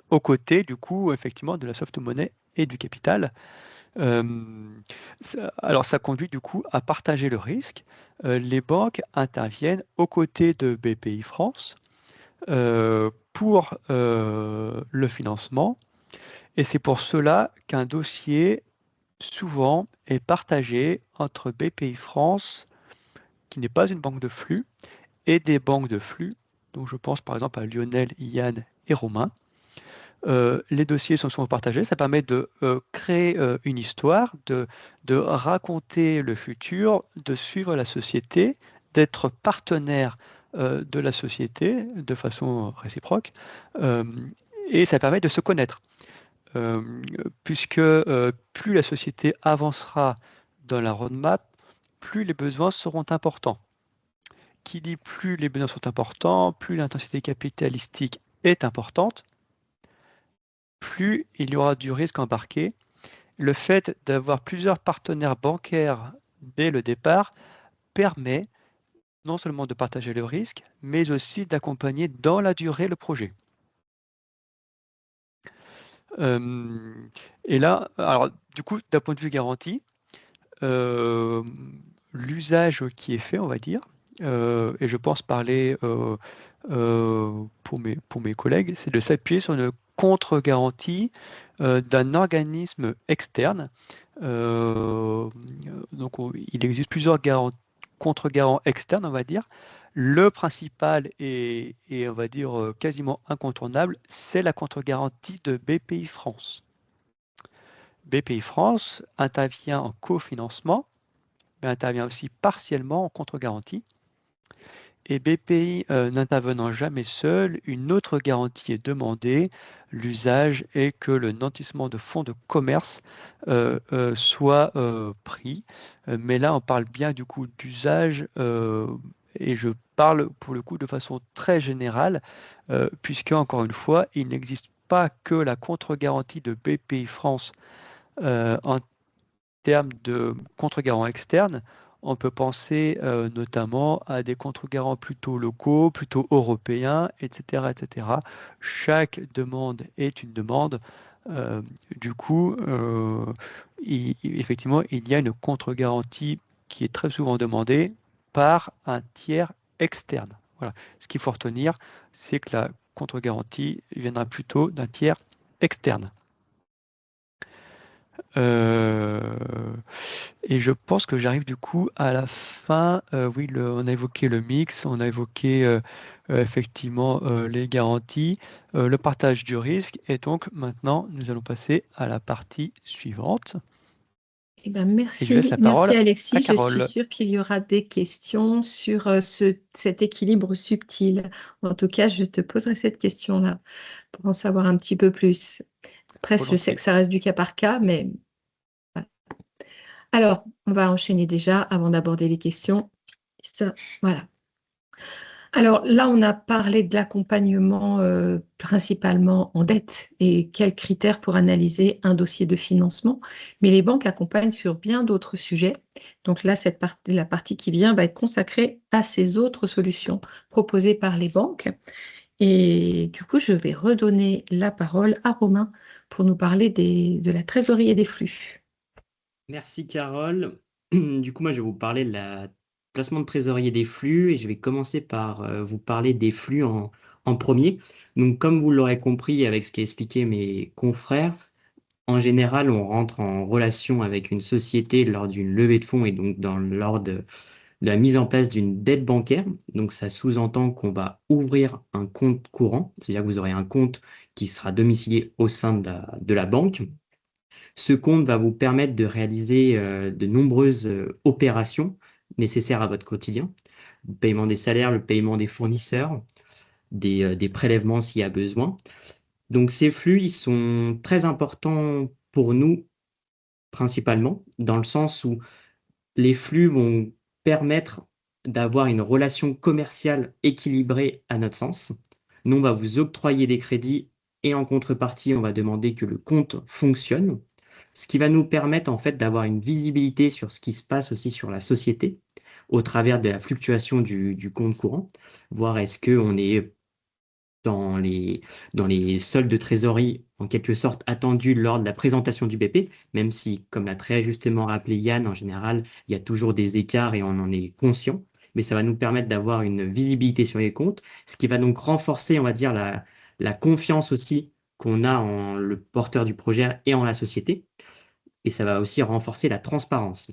[SPEAKER 3] aux côtés, du coup, effectivement, de la soft money et du capital. Euh, alors, ça conduit du coup à partager le risque. Les banques interviennent aux côtés de BPI France pour le financement. Et c'est pour cela qu'un dossier, souvent, est partagé entre BPI France, qui n'est pas une banque de flux, et des banques de flux. Donc, je pense par exemple à Lionel, Yann et Romain. Les dossiers sont souvent partagés. Ça permet de créer une histoire, de raconter le futur, de suivre la société, d'être partenaire de la société de façon réciproque. Euh, et ça permet de se connaître. Euh, Puisque plus la société avancera dans la roadmap, plus les besoins seront importants. Qui dit plus les besoins sont importants, plus l'intensité capitalistique est importante, plus il y aura du risque embarqué. Le fait d'avoir plusieurs partenaires bancaires dès le départ permet non seulement de partager le risque, mais aussi d'accompagner dans la durée le projet. Et là, alors du coup, d'un point de vue garantie, l'usage qui est fait, on va dire, et je pense parler pour mes collègues, c'est de s'appuyer sur une contre-garantie d'un organisme externe. Donc, il existe plusieurs contre-garants externes, on va dire. Le principal et on va dire quasiment incontournable, c'est la contre-garantie de BPI France. BPI France intervient en cofinancement, mais intervient aussi partiellement en contre-garantie. Et BPI n'intervenant jamais seul, une autre garantie est demandée. L'usage est que le nantissement de fonds de commerce soit pris. Mais là, on parle bien du coup d'usage et je parle pour le coup de façon très générale, puisque encore une fois, il n'existe pas que la contre-garantie de BPI France en termes de contre-garants externes. On peut penser notamment à des contre-garants plutôt locaux, plutôt européens, etc., etc. Chaque demande est une demande. Euh, du coup, effectivement, il y a une contre-garantie qui est très souvent demandée par un tiers externe. Voilà. Ce qu'il faut retenir, c'est que la contre-garantie viendra plutôt d'un tiers externe. Euh, et je pense que j'arrive du coup à la fin. Oui, on a évoqué le mix, on a évoqué effectivement les garanties, le partage du risque. Et donc maintenant, nous allons passer à la partie suivante.
[SPEAKER 1] Eh ben,
[SPEAKER 3] Et je laisse
[SPEAKER 1] merci,
[SPEAKER 3] la
[SPEAKER 1] merci
[SPEAKER 3] parole à
[SPEAKER 1] Alexis. Je suis
[SPEAKER 3] Carole.
[SPEAKER 1] sûre qu'il y aura des questions sur cet équilibre subtil. En tout cas, je te poserai cette question-là pour en savoir un petit peu plus. Après, je sais
[SPEAKER 3] Volontiers.
[SPEAKER 1] que ça reste du cas par cas, mais voilà. Alors, on va enchaîner déjà avant d'aborder les questions. Ça, voilà. Alors là, on a parlé de l'accompagnement principalement en dette et quels critères pour analyser un dossier de financement. Mais les banques accompagnent sur bien d'autres sujets. Donc là, la partie qui vient va être consacrée à ces autres solutions proposées par les banques. Et du coup, je vais redonner la parole à Romain pour nous parler de la trésorerie et des flux.
[SPEAKER 4] Merci Carole. Du coup, moi, je vais vous parler de la placement de trésorier des flux et je vais commencer par vous parler des flux en premier. Donc, comme vous l'aurez compris avec ce qu'a expliqué mes confrères, en général, on rentre en relation avec une société lors d'une levée de fonds et donc lors de la mise en place d'une dette bancaire. Donc, ça sous-entend qu'on va ouvrir un compte courant, c'est-à-dire que vous aurez un compte qui sera domicilié au sein de la banque. Ce compte va vous permettre de réaliser de nombreuses opérations nécessaires à votre quotidien. Le paiement des salaires, le paiement des fournisseurs, des prélèvements s'il y a besoin. Donc ces flux, ils sont très importants pour nous principalement, dans le sens où les flux vont permettre d'avoir une relation commerciale équilibrée à notre sens. Nous, on va vous octroyer des crédits et en contrepartie, on va demander que le compte fonctionne, ce qui va nous permettre en fait d'avoir une visibilité sur ce qui se passe aussi sur la société au travers de la fluctuation du compte courant, voir est-ce qu'on est dans les, dans les soldes de trésorerie en quelque sorte attendus lors de la présentation du BP, même si, comme l'a très justement rappelé Yann, en général, il y a toujours des écarts et on en est conscient, mais ça va nous permettre d'avoir une visibilité sur les comptes, ce qui va donc renforcer, on va dire, la confiance aussi qu'on a en le porteur du projet et en la société, et ça va aussi renforcer la transparence.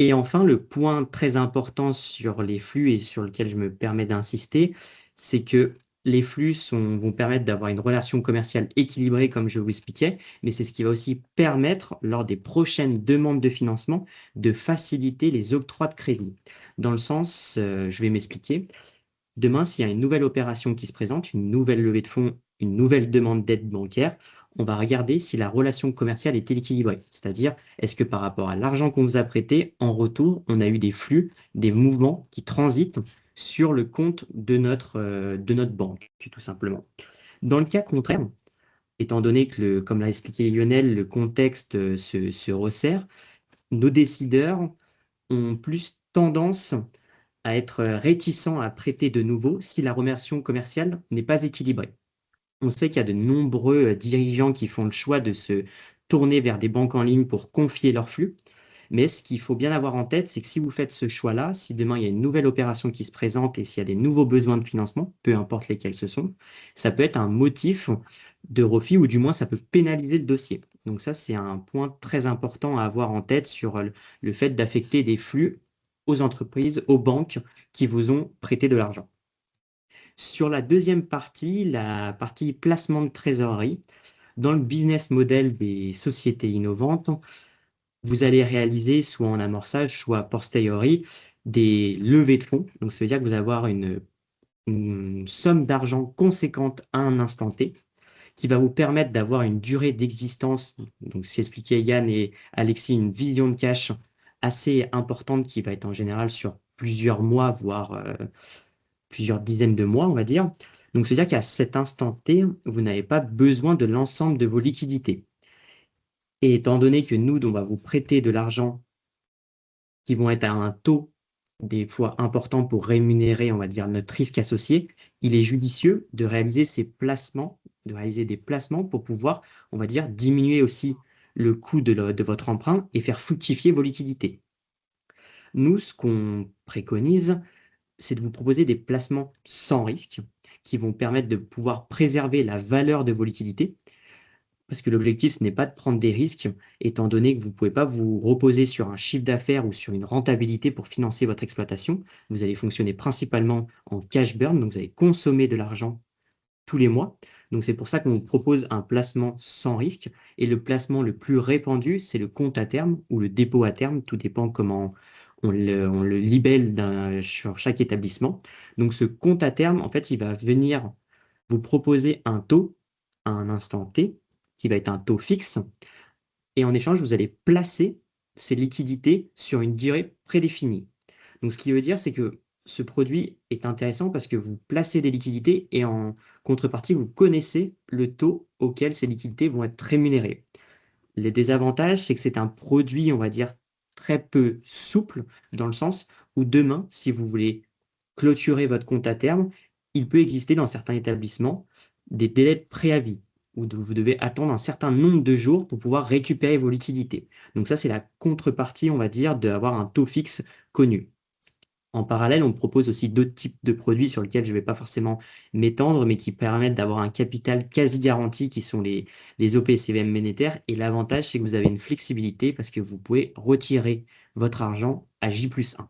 [SPEAKER 4] Et enfin, le point très important sur les flux et sur lequel je me permets d'insister, c'est que les flux vont permettre d'avoir une relation commerciale équilibrée, comme je vous expliquais, mais c'est ce qui va aussi permettre, lors des prochaines demandes de financement, de faciliter les octrois de crédit. Dans le sens, je vais m'expliquer. Demain, s'il y a une nouvelle opération qui se présente, une nouvelle levée de fonds, une nouvelle demande d'aide bancaire, on va regarder si la relation commerciale est équilibrée. C'est-à-dire, est-ce que par rapport à l'argent qu'on vous a prêté, en retour, on a eu des flux, des mouvements qui transitent sur le compte de notre banque, tout simplement. Dans le cas contraire, étant donné que, comme l'a expliqué Lionel, le contexte se resserre, nos décideurs ont plus tendance à être réticents à prêter de nouveau si la relation commerciale n'est pas équilibrée. On sait qu'il y a de nombreux dirigeants qui font le choix de se tourner vers des banques en ligne pour confier leurs flux. Mais ce qu'il faut bien avoir en tête, c'est que si vous faites ce choix-là, si demain il y a une nouvelle opération qui se présente et s'il y a des nouveaux besoins de financement, peu importe lesquels ce sont, ça peut être un motif de refus ou du moins ça peut pénaliser le dossier. Donc ça, c'est un point très important à avoir en tête sur le fait d'affecter des flux aux entreprises, aux banques qui vous ont prêté de l'argent. Sur la deuxième partie, la partie placement de trésorerie, dans le business model des sociétés innovantes, vous allez réaliser soit en amorçage, soit a posteriori, des levées de fonds. Donc, ça veut dire que vous allez avoir une somme d'argent conséquente à un instant T qui va vous permettre d'avoir une durée d'existence, donc c'est expliqué Yann et Alexis, une vision de cash assez importante qui va être en général sur plusieurs mois, voire plusieurs dizaines de mois, on va dire. Donc, c'est-à-dire qu'à cet instant T, vous n'avez pas besoin de l'ensemble de vos liquidités. Et étant donné que nous, on va vous prêter de l'argent qui vont être à un taux des fois important pour rémunérer, on va dire, notre risque associé, il est judicieux de réaliser ces placements, de réaliser des placements pour pouvoir, on va dire, diminuer aussi le coût de votre emprunt et faire fructifier vos liquidités. Nous, ce qu'on préconise, c'est de vous proposer des placements sans risque qui vont permettre de pouvoir préserver la valeur de vos liquidités. Parce que l'objectif, ce n'est pas de prendre des risques, étant donné que vous ne pouvez pas vous reposer sur un chiffre d'affaires ou sur une rentabilité pour financer votre exploitation. Vous allez fonctionner principalement en cash burn, donc vous allez consommer de l'argent tous les mois. Donc c'est pour ça qu'on vous propose un placement sans risque. Et le placement le plus répandu, c'est le compte à terme ou le dépôt à terme. Tout dépend comment on le libelle sur chaque établissement. Donc ce compte à terme, en fait, il va venir vous proposer un taux à un instant T, qui va être un taux fixe. Et en échange, vous allez placer ces liquidités sur une durée prédéfinie. Donc ce qui veut dire, c'est que ce produit est intéressant parce que vous placez des liquidités et en contrepartie, vous connaissez le taux auquel ces liquidités vont être rémunérées. Les désavantages, c'est que c'est un produit, on va dire, très peu souple, dans le sens où demain, si vous voulez clôturer votre compte à terme, il peut exister dans certains établissements des délais de préavis, où vous devez attendre un certain nombre de jours pour pouvoir récupérer vos liquidités. Donc ça, c'est la contrepartie, on va dire, d'avoir un taux fixe connu. En parallèle, on propose aussi d'autres types de produits sur lesquels je ne vais pas forcément m'étendre, mais qui permettent d'avoir un capital quasi garanti, qui sont les OPCVM monétaires. Et l'avantage, c'est que vous avez une flexibilité parce que vous pouvez retirer votre argent à J+1.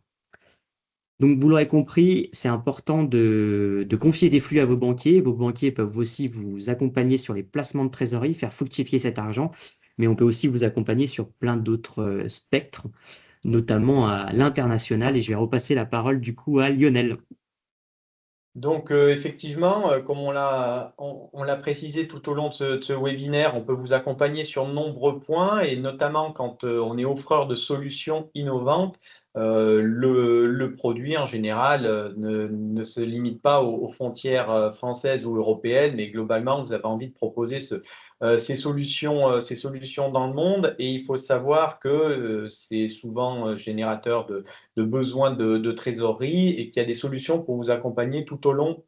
[SPEAKER 4] Donc, vous l'aurez compris, c'est important de confier des flux à vos banquiers. Vos banquiers peuvent aussi vous accompagner sur les placements de trésorerie, faire fructifier cet argent, mais on peut aussi vous accompagner sur plein d'autres spectres, notamment à l'international. Et je vais repasser la parole du coup à Lionel.
[SPEAKER 5] Donc, effectivement, comme on l'a précisé tout au long de ce webinaire, on peut vous accompagner sur de nombreux points et notamment quand on est offreur de solutions innovantes, le produit en général ne se limite pas aux frontières françaises ou européennes, mais globalement, vous avez envie de proposer ces solutions dans le monde et il faut savoir que c'est souvent générateur de besoins de trésorerie et qu'il y a des solutions pour vous accompagner tout au long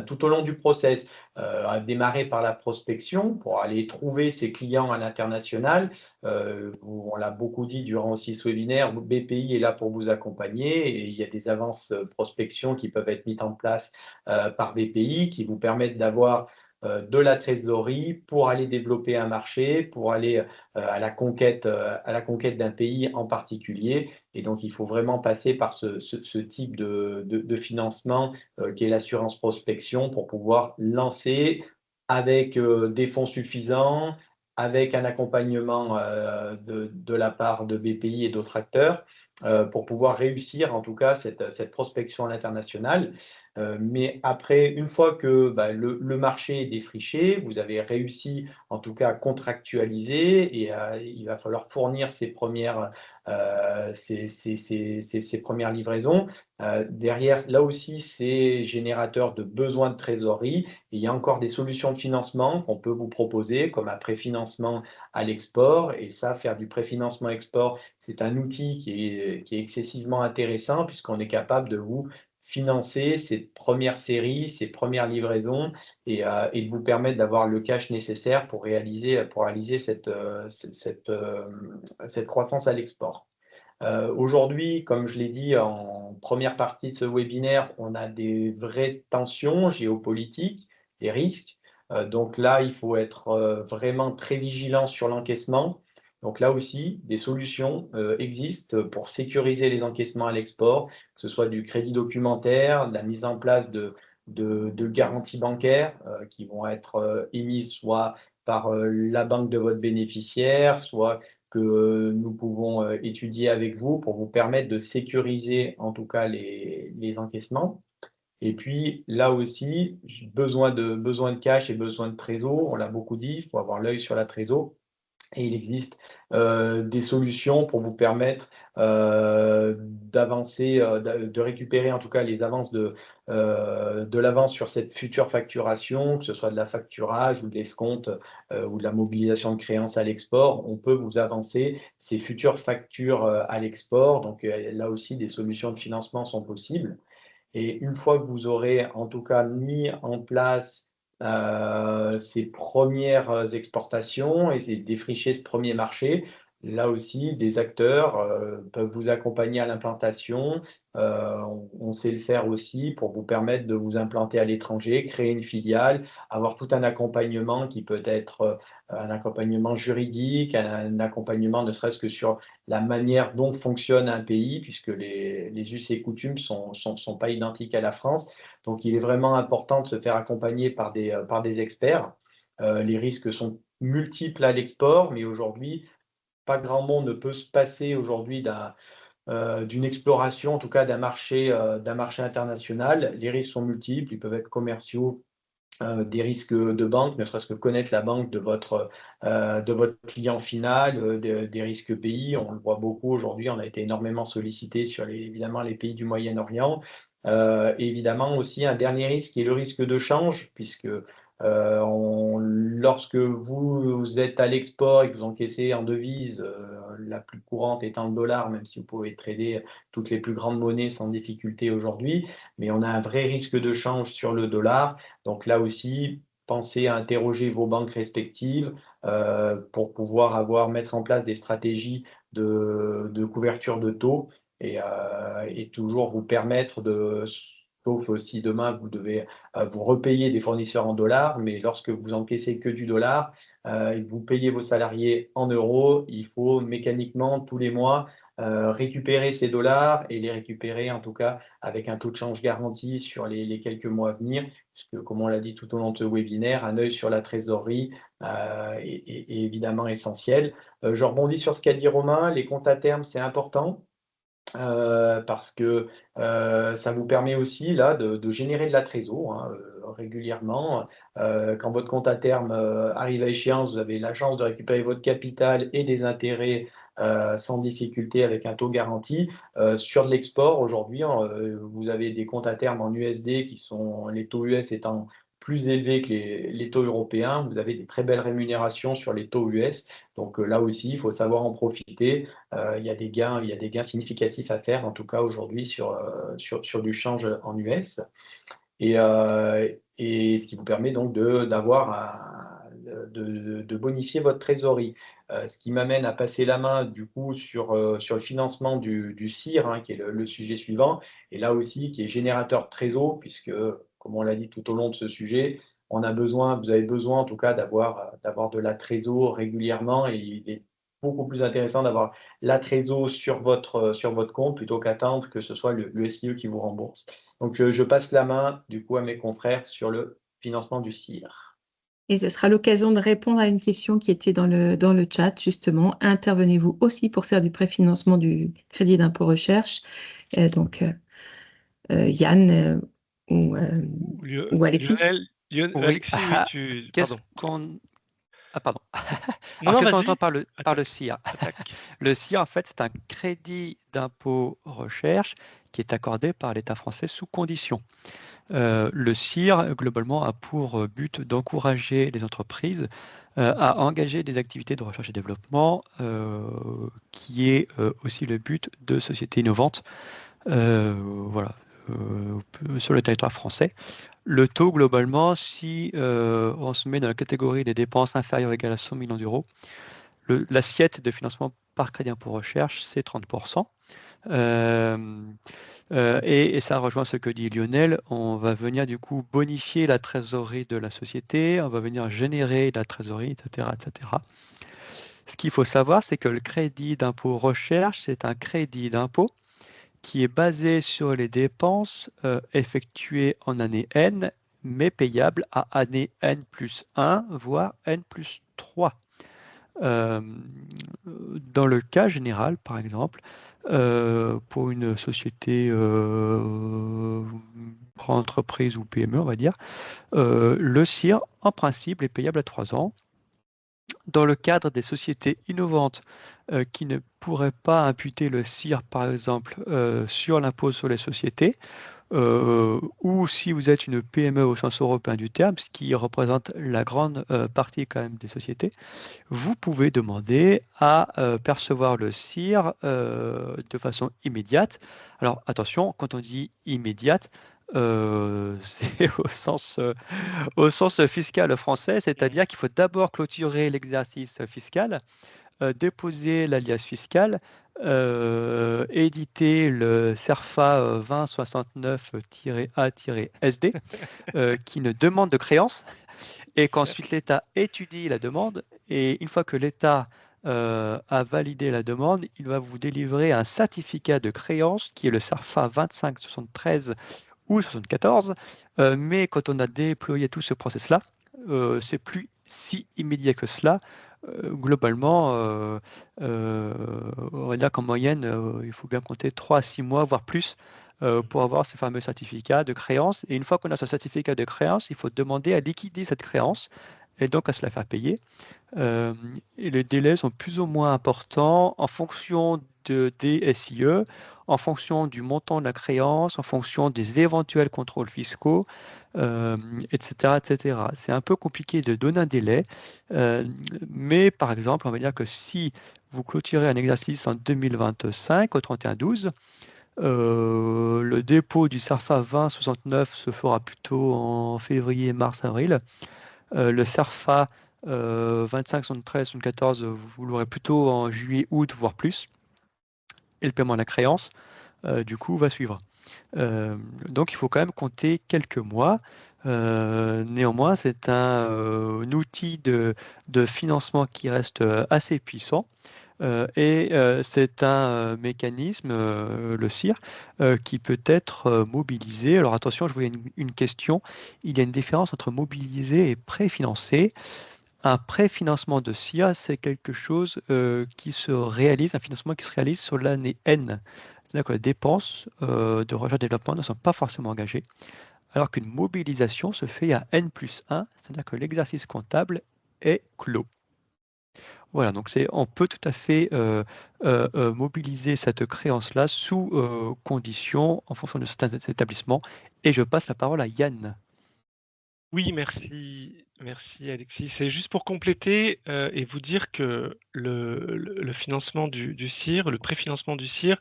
[SPEAKER 5] tout au long du process, à démarrer par la prospection pour aller trouver ses clients à l'international. On l'a beaucoup dit durant aussi ce webinaire, BPI est là pour vous accompagner et il y a des avances prospection qui peuvent être mises en place par BPI qui vous permettent d'avoir de la trésorerie pour aller développer un marché, pour aller à la conquête d'un pays en particulier. Et donc, il faut vraiment passer par ce type de financement qui est l'assurance prospection pour pouvoir lancer avec des fonds suffisants, avec un accompagnement de la part de BPI et d'autres acteurs pour pouvoir réussir en tout cas cette prospection à l'international. Mais après, une fois que le marché est défriché, vous avez réussi en tout cas à contractualiser et il va falloir fournir ces premières livraisons. Derrière, là aussi, c'est générateur de besoins de trésorerie. Et il y a encore des solutions de financement qu'on peut vous proposer, comme un préfinancement à l'export. Et ça, faire du préfinancement export, c'est un outil qui est excessivement intéressant puisqu'on est capable de vous financer ces premières séries, ces premières livraisons et de vous permettre d'avoir le cash nécessaire pour réaliser cette croissance à l'export. Aujourd'hui, comme je l'ai dit en première partie de ce webinaire, on a des vraies tensions géopolitiques, des risques. Donc là, il faut être vraiment très vigilant sur l'encaissement. Donc là aussi, des solutions existent pour sécuriser les encaissements à l'export, que ce soit du crédit documentaire, de la mise en place de garanties bancaires qui vont être émises soit par la banque de votre bénéficiaire, soit que nous pouvons étudier avec vous pour vous permettre de sécuriser en tout cas les encaissements. Et puis là aussi, besoin de cash et besoin de trésor, on l'a beaucoup dit, il faut avoir l'œil sur la trésor. Et il existe des solutions pour vous permettre d'avancer, de récupérer en tout cas les avances de l'avance sur cette future facturation, que ce soit de la facturage ou de l'escompte ou de la mobilisation de créances à l'export. On peut vous avancer ces futures factures à l'export. Donc là aussi, des solutions de financement sont possibles. Et une fois que vous aurez en tout cas mis en place ces premières exportations et défriché ce premier marché, là aussi, des acteurs peuvent vous accompagner à l'implantation. On sait le faire aussi pour vous permettre de vous implanter à l'étranger, créer une filiale, avoir tout un accompagnement qui peut être un accompagnement juridique, un accompagnement ne serait-ce que sur la manière dont fonctionne un pays, puisque les us et coutumes ne sont pas identiques à la France. Donc, il est vraiment important de se faire accompagner par des experts. Les risques sont multiples à l'export, mais aujourd'hui, pas grand monde ne peut se passer aujourd'hui d'une exploration, en tout cas d'un marché international. Les risques sont multiples, ils peuvent être commerciaux, des risques de banque, ne serait-ce que connaître la banque de votre client final, des risques pays. On le voit beaucoup aujourd'hui, on a été énormément sollicité sur évidemment les pays du Moyen-Orient. Évidemment aussi un dernier risque qui est le risque de change, puisque lorsque vous êtes à l'export et que vous encaissez en devise, la plus courante étant le dollar, même si vous pouvez trader toutes les plus grandes monnaies sans difficulté aujourd'hui, mais on a un vrai risque de change sur le dollar. Donc là aussi, pensez à interroger vos banques respectives pour pouvoir mettre en place des stratégies de couverture de taux et toujours vous permettre sauf si demain vous devez vous repayer des fournisseurs en dollars, mais lorsque vous encaissez que du dollar et que vous payez vos salariés en euros, il faut mécaniquement tous les mois récupérer ces dollars et les récupérer en tout cas avec un taux de change garanti sur les quelques mois à venir, puisque comme on l'a dit tout au long de ce webinaire, un œil sur la trésorerie est évidemment essentiel. Je rebondis sur ce qu'a dit Romain, les comptes à terme, c'est important. Parce que ça vous permet aussi là de générer de la trésor régulièrement. Quand votre compte à terme arrive à échéance, vous avez la chance de récupérer votre capital et des intérêts sans difficulté avec un taux garanti. Sur de l'export, aujourd'hui, vous avez des comptes à terme en USD qui sont, les taux US étant plus élevés que les taux européens. Vous avez des très belles rémunérations sur les taux US. Donc là aussi, il faut savoir en profiter. Il y a des gains significatifs à faire, en tout cas aujourd'hui, sur du change en US. et ce qui vous permet donc de bonifier votre trésorerie. Ce qui m'amène à passer la main du coup sur le financement du CIR, hein, qui est le sujet suivant, et là aussi qui est générateur de trésor, puisque, comme on l'a dit tout au long de ce sujet, vous avez besoin en tout cas d'avoir de la trésor régulièrement, et il est beaucoup plus intéressant d'avoir la trésor sur votre compte plutôt qu'attendre que ce soit le SIE qui vous rembourse. Donc, je passe la main du coup à mes confrères sur le financement du CIR.
[SPEAKER 1] Et ce sera l'occasion de répondre à une question qui était dans le chat, justement. Intervenez-vous aussi pour faire du préfinancement du crédit d'impôt recherche? Donc, Yann ou Alexis?
[SPEAKER 3] Oui.
[SPEAKER 2] Alexis, oui,
[SPEAKER 3] Qu'est-ce
[SPEAKER 2] pardon.
[SPEAKER 3] qu'on... Ah, pardon.
[SPEAKER 2] Non,
[SPEAKER 3] Alors,
[SPEAKER 2] non,
[SPEAKER 3] qu'est-ce qu'on
[SPEAKER 2] vas-y.
[SPEAKER 3] entend par le
[SPEAKER 2] Attaque,
[SPEAKER 3] CIR?
[SPEAKER 2] attaque.
[SPEAKER 3] Le CIR, en fait, c'est un crédit d'impôt recherche qui est accordé par l'État français sous condition. Le CIR, globalement, a pour but d'encourager les entreprises à engager des activités de recherche et développement, qui est aussi le but de sociétés innovantes, voilà, sur le territoire français. Le taux, globalement, si on se met dans la catégorie des dépenses inférieures ou égales à 100 millions d'euros, l'assiette de financement par crédit impôt recherche, c'est 30%. Et ça rejoint ce que dit Lionel, on va venir du coup bonifier la trésorerie de la société, on va venir générer de la trésorerie, etc., etc. Ce qu'il faut savoir, c'est que le crédit d'impôt recherche, c'est un crédit d'impôt qui est basé sur les dépenses effectuées en année N, mais payables à année N plus 1, voire N plus 3. Dans le cas général, par exemple, pour une société entreprise ou PME, on va dire, le CIR, en principe, est payable à 3 ans. Dans le cadre des sociétés innovantes qui ne pourraient pas imputer le CIR, par exemple, sur l'impôt sur les sociétés, ou si vous êtes une PME au sens européen du terme, ce qui représente la grande partie quand même des sociétés, vous pouvez demander à percevoir le CIR de façon immédiate. Alors attention, quand on dit immédiate, c'est au sens fiscal français, c'est-à-dire qu'il faut d'abord clôturer l'exercice fiscal, déposer l'alias fiscal, éditer le CERFA 2069-A-SD, qui ne demande de créance, et qu'ensuite l'État étudie la demande, et une fois que l'État a validé la demande, il va vous délivrer un certificat de créance qui est le CERFA 2573 ou 74, mais quand on a déployé tout ce process-là, c'est plus si immédiat que cela. Globalement, on va dire qu'en moyenne, il faut bien compter 3 à 6 mois, voire plus, pour avoir ce fameux certificat de créance. Et une fois qu'on a ce certificat de créance, il faut demander à liquider cette créance et donc à se la faire payer. Et les délais sont plus ou moins importants en fonction des SIE, en fonction du montant de la créance, en fonction des éventuels contrôles fiscaux, etc., etc. C'est un peu compliqué de donner un délai, mais par exemple, on va dire que si vous clôturez un exercice en 2025 au 31/12, le dépôt du CERFA 2069 se fera plutôt en février, mars, avril. Le CERFA 25, 73, 74, vous l'aurez plutôt en juillet, août, voire plus. Et le paiement de la créance, du coup, va suivre. Donc, il faut quand même compter quelques mois. Néanmoins, c'est un outil de financement qui reste assez puissant. Et c'est un mécanisme, le CIR, qui peut être mobilisé. Alors attention, je voyais une question. Il y a une différence entre mobiliser et préfinancer. Un préfinancement de CIR, c'est quelque chose qui se réalise, un financement qui se réalise sur l'année N. C'est-à-dire que les dépenses de recherche et développement ne sont pas forcément engagées, alors qu'une mobilisation se fait à N plus 1, c'est-à-dire que l'exercice comptable est clos. Voilà, donc on peut tout à fait mobiliser cette créance-là sous conditions en fonction de certains établissements. Et je passe la parole à Yann.
[SPEAKER 2] Oui, merci, merci Alexis. C'est juste pour compléter et vous dire que le financement du CIR, le préfinancement du CIR,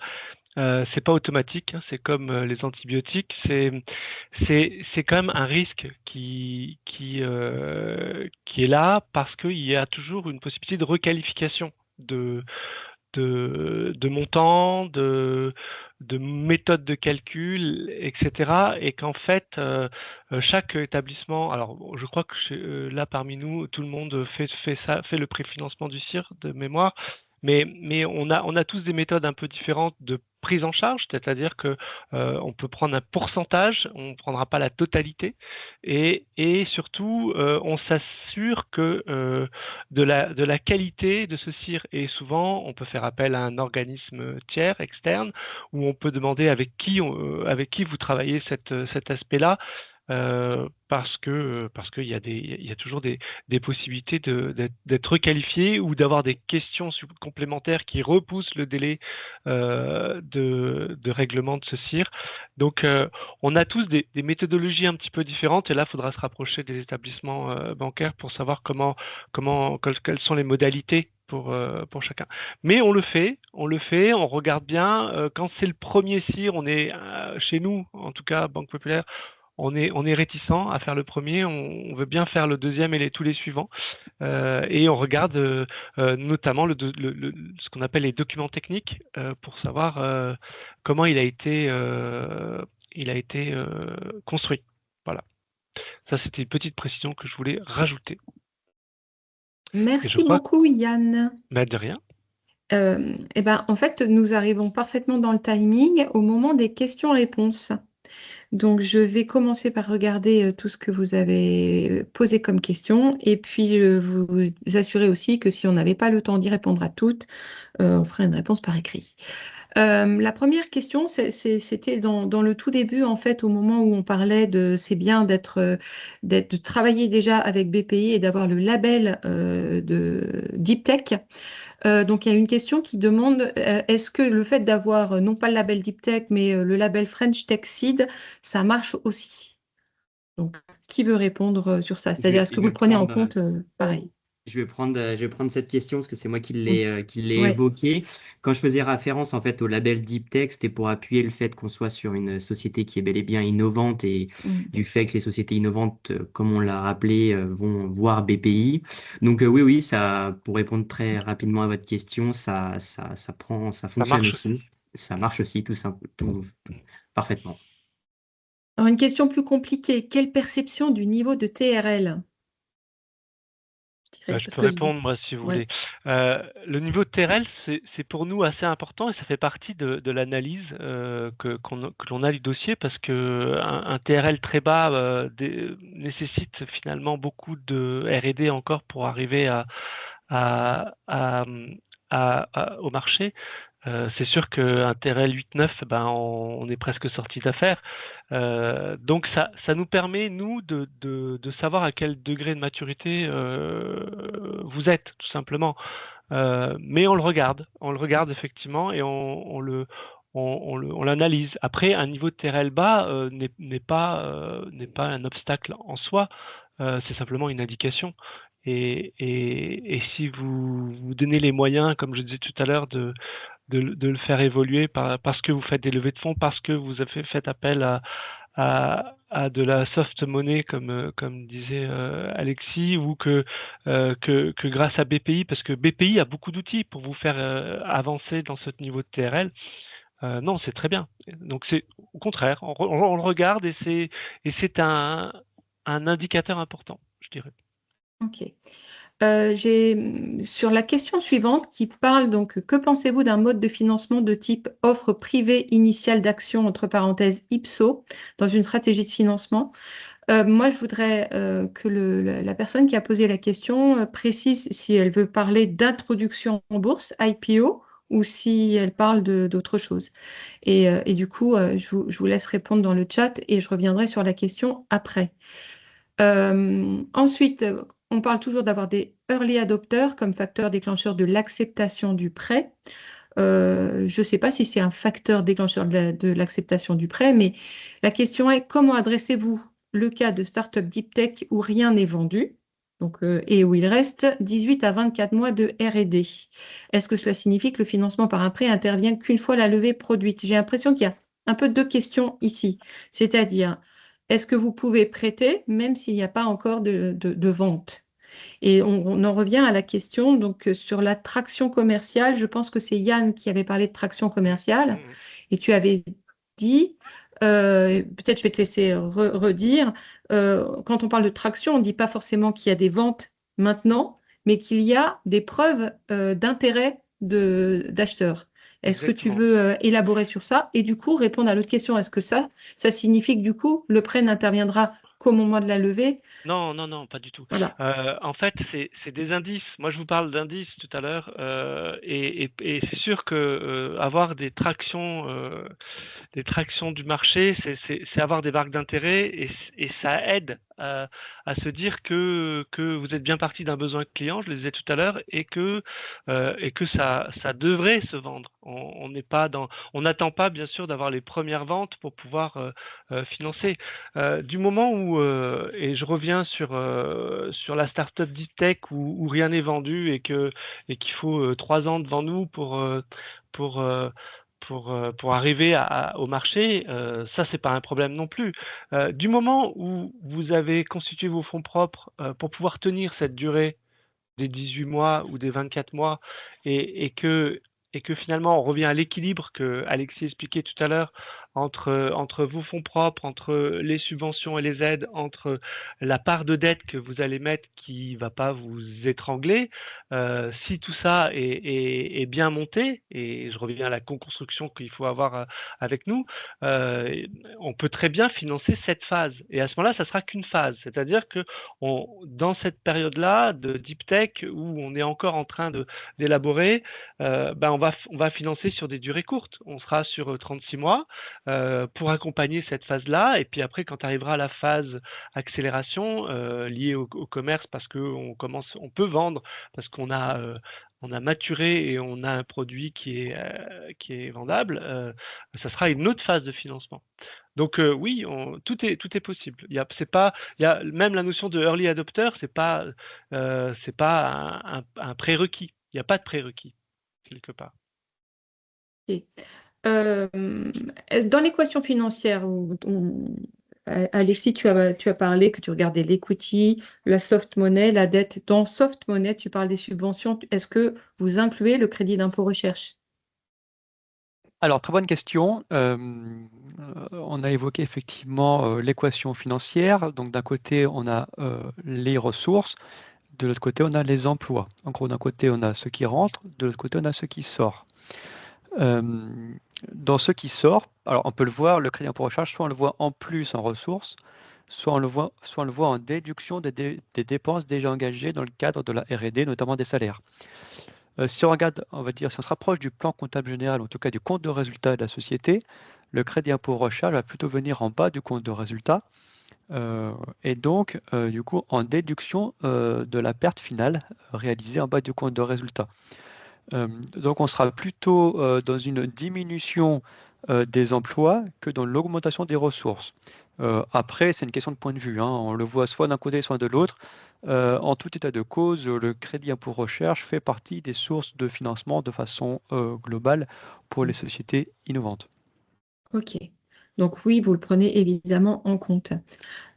[SPEAKER 2] C'est pas automatique, hein, c'est comme les antibiotiques. C'est quand même un risque qui est là parce qu'il y a toujours une possibilité de requalification de montant, de méthode de calcul, etc. Et qu'en fait, chaque établissement, alors je crois que là parmi nous, tout le monde fait ça, fait le préfinancement du CIR de mémoire, mais on a tous des méthodes un peu différentes de prise en charge, c'est-à-dire que on peut prendre un pourcentage, on ne prendra pas la totalité, et surtout, on s'assure que de la qualité de ce CIR. Et souvent, on peut faire appel à un organisme tiers, externe, où on peut demander avec qui vous travaillez cet aspect-là, parce qu'il y a toujours des possibilités d'être requalifié ou d'avoir des questions complémentaires qui repoussent le délai de règlement de ce CIR. Donc, on a tous des méthodologies un petit peu différentes, et là, il faudra se rapprocher des établissements bancaires pour savoir quelles sont les modalités pour chacun. Mais on le fait, on regarde bien. Quand c'est le premier CIR, on est chez nous, en tout cas Banque Populaire, on est réticent à faire le premier, on veut bien faire le deuxième et tous les suivants. Et on regarde notamment ce qu'on appelle les documents techniques pour savoir comment il a été construit. Voilà. Ça, c'était une petite précision que je voulais rajouter. Et je
[SPEAKER 1] Merci
[SPEAKER 2] crois,
[SPEAKER 1] beaucoup, Yann.
[SPEAKER 2] de rien.
[SPEAKER 1] Eh ben, en fait, nous arrivons parfaitement dans le timing au moment des questions-réponses. Donc, je vais commencer par regarder tout ce que vous avez posé comme question, et puis vous assurer aussi que si on n'avait pas le temps d'y répondre à toutes, on ferait une réponse par écrit. La première question, c'était dans le tout début, en fait, au moment où on parlait c'est bien de travailler déjà avec BPI et d'avoir le label de Deep Tech. Donc, il y a une question qui demande, est-ce que le fait d'avoir non pas le label Deep Tech, mais le label French Tech Seed, ça marche aussi? Donc, qui veut répondre sur ça? C'est-à-dire, est-ce
[SPEAKER 4] Je
[SPEAKER 1] que vous
[SPEAKER 4] vais
[SPEAKER 1] le prenez en
[SPEAKER 4] prendre,
[SPEAKER 1] compte pareil?
[SPEAKER 4] je vais prendre cette question parce que c'est moi
[SPEAKER 1] Oui,
[SPEAKER 4] qui l'ai
[SPEAKER 1] ouais.
[SPEAKER 4] évoqué. Quand je faisais référence en fait au label Deep Tech, c'était pour appuyer le fait qu'on soit sur une société qui est bel et bien innovante et
[SPEAKER 1] Mm.
[SPEAKER 4] du fait que les sociétés innovantes, comme on l'a rappelé, vont voir BPI. Donc oui, oui, ça, pour répondre très
[SPEAKER 1] Ok.
[SPEAKER 4] rapidement à votre question, ça
[SPEAKER 2] Ça
[SPEAKER 4] fonctionne
[SPEAKER 2] marche aussi.
[SPEAKER 4] aussi. Ça marche aussi tout simple, parfaitement.
[SPEAKER 1] Alors, une question plus compliquée. Quelle perception du niveau de TRL? Je dirais,
[SPEAKER 2] Je
[SPEAKER 1] parce
[SPEAKER 2] peux
[SPEAKER 1] que
[SPEAKER 2] répondre, moi, si vous
[SPEAKER 1] ouais.
[SPEAKER 2] voulez. Le niveau de TRL, c'est pour nous assez important, et ça fait partie de l'analyse que l'on a du dossier, parce que un TRL très bas nécessite finalement beaucoup de R&D encore pour arriver à, à, au marché. C'est sûr qu'un TRL 8-9, ben, on est presque sorti d'affaires. Donc ça nous permet, nous, de savoir à quel degré de maturité vous êtes, tout simplement. Mais on le regarde effectivement, et on l'analyse. Après, un niveau de TRL bas n'est pas un obstacle en soi, c'est simplement une indication. Et si vous donnez les moyens, comme je disais tout à l'heure, de le faire évoluer parce que vous faites des levées de fonds, parce que vous avez fait appel à de la soft money, comme disait Alexis, ou que grâce à BPI, parce que BPI a beaucoup d'outils pour vous faire avancer dans ce niveau de TRL. Non, c'est très bien. Donc c'est au contraire, on le regarde, et c'est un indicateur important, je dirais.
[SPEAKER 1] Ok. Sur la question suivante qui parle donc, que pensez-vous d'un mode de financement de type offre privée initiale d'action, entre parenthèses IPSO, dans une stratégie de financement? Moi, je voudrais que la personne qui a posé la question précise si elle veut parler d'introduction en bourse, IPO, ou si elle parle d'autre chose. Et du coup, je vous laisse répondre dans le chat et je reviendrai sur la question après. Ensuite, on parle toujours d'avoir des early adopters comme facteur déclencheur de l'acceptation du prêt. Je ne sais pas si c'est un facteur déclencheur de l'acceptation du prêt, mais la question est comment adressez-vous le cas de start-up deep tech où rien n'est vendu? Donc, et où il reste 18 à 24 mois de R&D. Est-ce que cela signifie que le financement par un prêt intervient qu'une fois la levée produite? J'ai l'impression qu'il y a un peu deux questions ici. C'est-à-dire, est-ce que vous pouvez prêter même s'il n'y a pas encore de vente? Et on en revient à la question donc sur la traction commerciale. Je pense que c'est Yann qui avait parlé de traction commerciale et tu avais dit, peut-être je vais te laisser redire, quand on parle de traction, on ne dit pas forcément qu'il y a des ventes maintenant, mais qu'il y a des preuves d'intérêt d'acheteurs. Est-ce que tu
[SPEAKER 2] Exactement.
[SPEAKER 1] veux élaborer sur ça et du coup répondre à l'autre question? Est-ce que ça signifie que du coup le prêt n'interviendra qu'au moment de la levée?
[SPEAKER 2] Non, non, non, pas du tout.
[SPEAKER 1] Voilà.
[SPEAKER 2] En fait, c'est des indices. Moi, je vous parle d'indices tout à l'heure, et c'est sûr que avoir des tractions du marché, c'est avoir des marques d'intérêt et ça aide à se dire que vous êtes bien parti d'un besoin client, je le disais tout à l'heure, et que ça devrait se vendre. On n'est pas dans, on n'attend pas bien sûr d'avoir les premières ventes pour pouvoir financer. Du moment où, et je reviens sur la startup Deep Tech où rien n'est vendu et qu'il faut 3 ans devant nous pour, euh, pour arriver au marché, ça, c'est pas un problème non plus. Du moment où vous avez constitué vos fonds propres pour pouvoir tenir cette durée des 18 mois ou des 24 mois et que finalement on revient à l'équilibre que Alexis expliquait tout à l'heure entre vos fonds propres, entre les subventions et les aides, entre la part de dette que vous allez mettre qui va pas vous étrangler, si tout ça est bien monté, et je reviens à la co-construction qu'il faut avoir avec nous, euh, on peut très bien financer cette phase. Et à ce moment-là, ça sera qu'une phase. C'est-à-dire que dans cette période-là de deep tech où on est encore en train d'élaborer, ben on va financer sur des durées courtes. On sera sur 36 mois pour accompagner cette phase-là. Et puis après, quand arrivera la phase accélération liée au commerce, parce qu'on on peut vendre, parce on a maturé et on a un produit qui est vendable, ça sera une autre phase de financement. Donc oui, tout est possible. C'est pas, il y a même la notion de early adopter, c'est pas un prérequis. Il n'y a pas de prérequis quelque part.
[SPEAKER 1] Ok. Euh, Dans l'équation financière, Alexis, tu as parlé que tu regardais l'equity, la soft money, la dette. Dans soft money, tu parles des subventions. Est-ce que vous incluez le crédit d'impôt recherche?
[SPEAKER 3] Alors, très bonne question. On a évoqué effectivement l'équation financière. Donc, d'un côté, on a les ressources. De l'autre côté, on a les emplois. En gros, d'un côté, on a ce qui rentre. De l'autre côté, on a ce qui sort. Euh, Dans ce qui sort, alors on peut le voir, le crédit d'impôt recherche, soit on le voit en plus en ressources, soit on le voit en déduction des dépenses déjà engagées dans le cadre de la R&D, notamment des salaires. Si on regarde, on va dire, si on se rapproche du plan comptable général, en tout cas du compte de résultat de la société, le crédit impôt recherche va plutôt venir en bas du compte de résultat, et donc du coup en déduction de la perte finale réalisée en bas du compte de résultat. Donc on sera plutôt dans une diminution des emplois que dans l'augmentation des ressources. Après, c'est une question de point de vue, hein. On le voit soit d'un côté, soit de l'autre. En tout état de cause, le crédit impôt recherche fait partie des sources de financement de façon globale pour les sociétés innovantes.
[SPEAKER 1] Ok. Donc oui, vous le prenez évidemment en compte.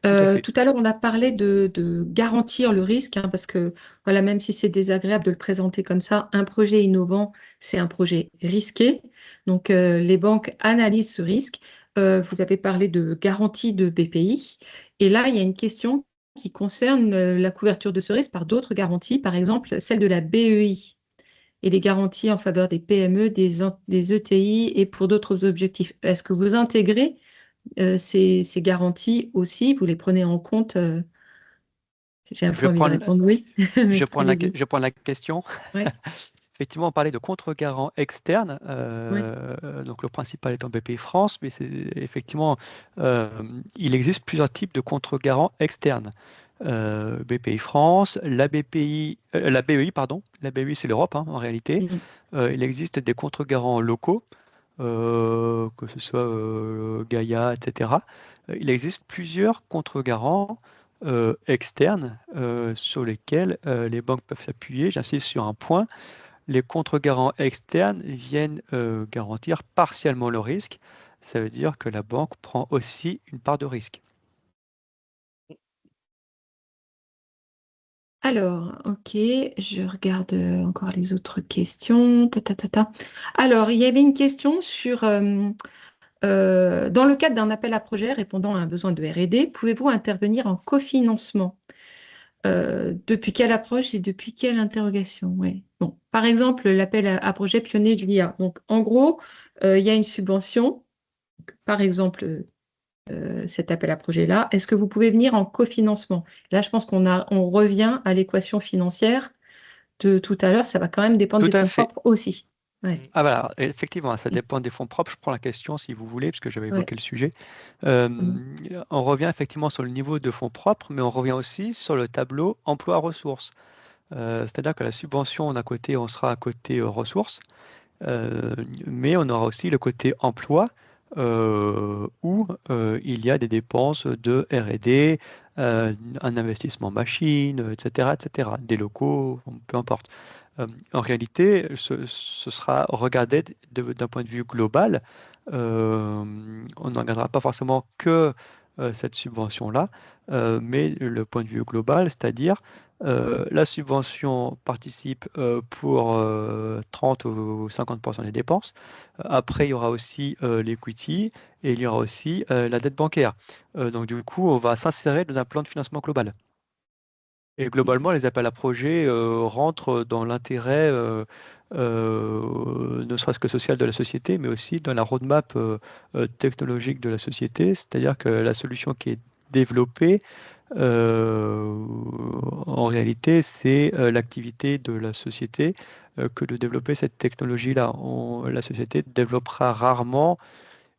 [SPEAKER 3] Tout à fait.
[SPEAKER 1] Tout à l'heure, on a parlé de garantir le risque, hein, parce que voilà, même si c'est désagréable de le présenter comme ça, un projet innovant, c'est un projet risqué. Donc, les banques analysent ce risque. Vous avez parlé de garantie de BPI. Et là, il y a une question qui concerne la couverture de ce risque par d'autres garanties, par exemple celle de la BEI et les garanties en faveur des PME, des ETI et pour d'autres objectifs. Est-ce que vous intégrez ces garanties aussi, vous les prenez en compte? J'ai un
[SPEAKER 3] Je
[SPEAKER 1] peu envie de
[SPEAKER 3] prends,
[SPEAKER 1] répondre oui, mais allez-y.
[SPEAKER 3] je prends la question.
[SPEAKER 1] Ouais,
[SPEAKER 3] Effectivement, on parlait de contre-garant externe,
[SPEAKER 1] ouais.
[SPEAKER 3] donc le principal étant BPI France, mais c'est effectivement, euh, il existe plusieurs types de contre-garants externes. BPI France, la BEI, pardon, la BEI c'est l'Europe hein, en réalité.
[SPEAKER 1] Mm.
[SPEAKER 3] Il existe des contre-garants locaux, que ce soit Gaïa, etc. Il existe plusieurs contre-garants externes sur lesquels les banques peuvent s'appuyer. J'insiste sur un point, les contre-garants externes viennent garantir partiellement le risque. Ça veut dire que la banque prend aussi une part de risque.
[SPEAKER 1] Alors, ok, je regarde encore les autres questions. Ta, ta, ta, ta. Alors, il y avait une question sur, dans le cadre d'un appel à projet répondant à un besoin de R&D, pouvez-vous intervenir en cofinancement? Depuis quelle approche et depuis quelle interrogation? Ouais. Bon, par exemple, l'appel à projet pionnier de l'IA. Donc, en gros, il y a une subvention, par exemple, cet appel à projet-là. Est-ce que vous pouvez venir en cofinancement? Là, je pense on revient à l'équation financière de tout à l'heure. Ça va quand même dépendre
[SPEAKER 3] Tout
[SPEAKER 1] des
[SPEAKER 3] à
[SPEAKER 1] fonds
[SPEAKER 3] fait.
[SPEAKER 1] propres aussi. Ouais.
[SPEAKER 3] Ah voilà, effectivement, ça
[SPEAKER 1] Mm.
[SPEAKER 3] dépend des fonds propres. Je prends la question si vous voulez, parce que j'avais
[SPEAKER 1] Ouais.
[SPEAKER 3] évoqué le sujet. Euh,
[SPEAKER 1] Mm.
[SPEAKER 3] on revient effectivement sur le niveau de fonds propres, mais on revient aussi sur le tableau emploi-ressources. C'est-à-dire que la subvention, d'un côté, on sera à côté ressources, euh, mais on aura aussi le côté emploi, où il y a des dépenses de R&D, un investissement machine, etc., etc., des locaux, peu importe. En réalité, ce sera regardé d'un point de vue global. On ne regardera pas forcément que cette subvention-là, mais le point de vue global, c'est-à-dire la subvention participe pour 30 ou 50% des dépenses. Après, il y aura aussi l'equity et il y aura aussi la dette bancaire. Donc, du coup, on va s'insérer dans un plan de financement global. Et globalement, les appels à projets rentrent dans l'intérêt, ne serait-ce que social de la société, mais aussi dans la roadmap technologique de la société. C'est-à-dire que la solution qui est développée, euh, en réalité, c'est l'activité de la société que de développer cette technologie-là. La société développera rarement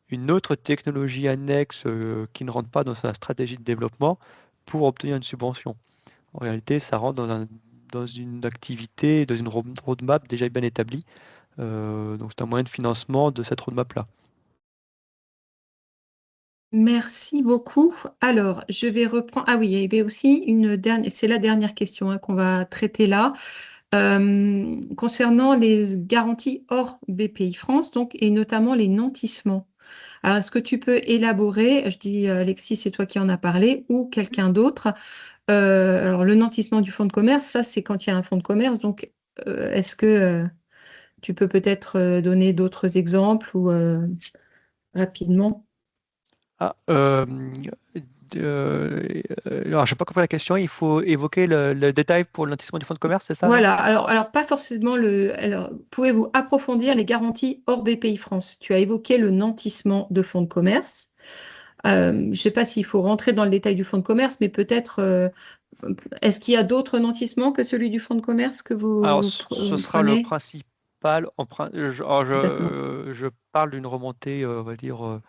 [SPEAKER 3] une autre technologie annexe qui ne rentre pas dans sa stratégie de développement pour obtenir une subvention. En réalité, ça rentre dans une activité, dans une roadmap déjà bien établie. Donc, c'est un moyen de financement de cette roadmap-là.
[SPEAKER 1] Merci beaucoup. Alors, je vais reprendre. Ah oui, il y avait aussi une dernière. C'est la dernière question qu'on va traiter là. Concernant les garanties hors BPI France, donc, et notamment les nantissements. Alors, est-ce que tu peux élaborer, je dis Alexis, c'est toi qui en as parlé, ou quelqu'un d'autre. Alors, le nantissement du fonds de commerce, ça, c'est quand il y a un fonds de commerce. Donc, est-ce que tu peux peut-être donner d'autres exemples ou rapidement?
[SPEAKER 3] Ah, alors, je n'ai pas compris la question. Il faut évoquer le détail pour le lotissement du fonds de commerce, c'est ça, non?
[SPEAKER 1] Voilà, alors pas forcément le. Alors, pouvez-vous approfondir les garanties hors BPI France? Tu as évoqué le nantissement de fonds de commerce. Je ne sais pas s'il faut rentrer dans le détail du fonds de commerce, mais peut-être, est-ce qu'il y a d'autres nantissements que celui du fonds de commerce que
[SPEAKER 3] Alors, ce
[SPEAKER 1] vous
[SPEAKER 3] sera le
[SPEAKER 1] prenez?
[SPEAKER 3] principal. Alors,
[SPEAKER 1] D'accord,
[SPEAKER 3] je parle d'une remontée, on va dire,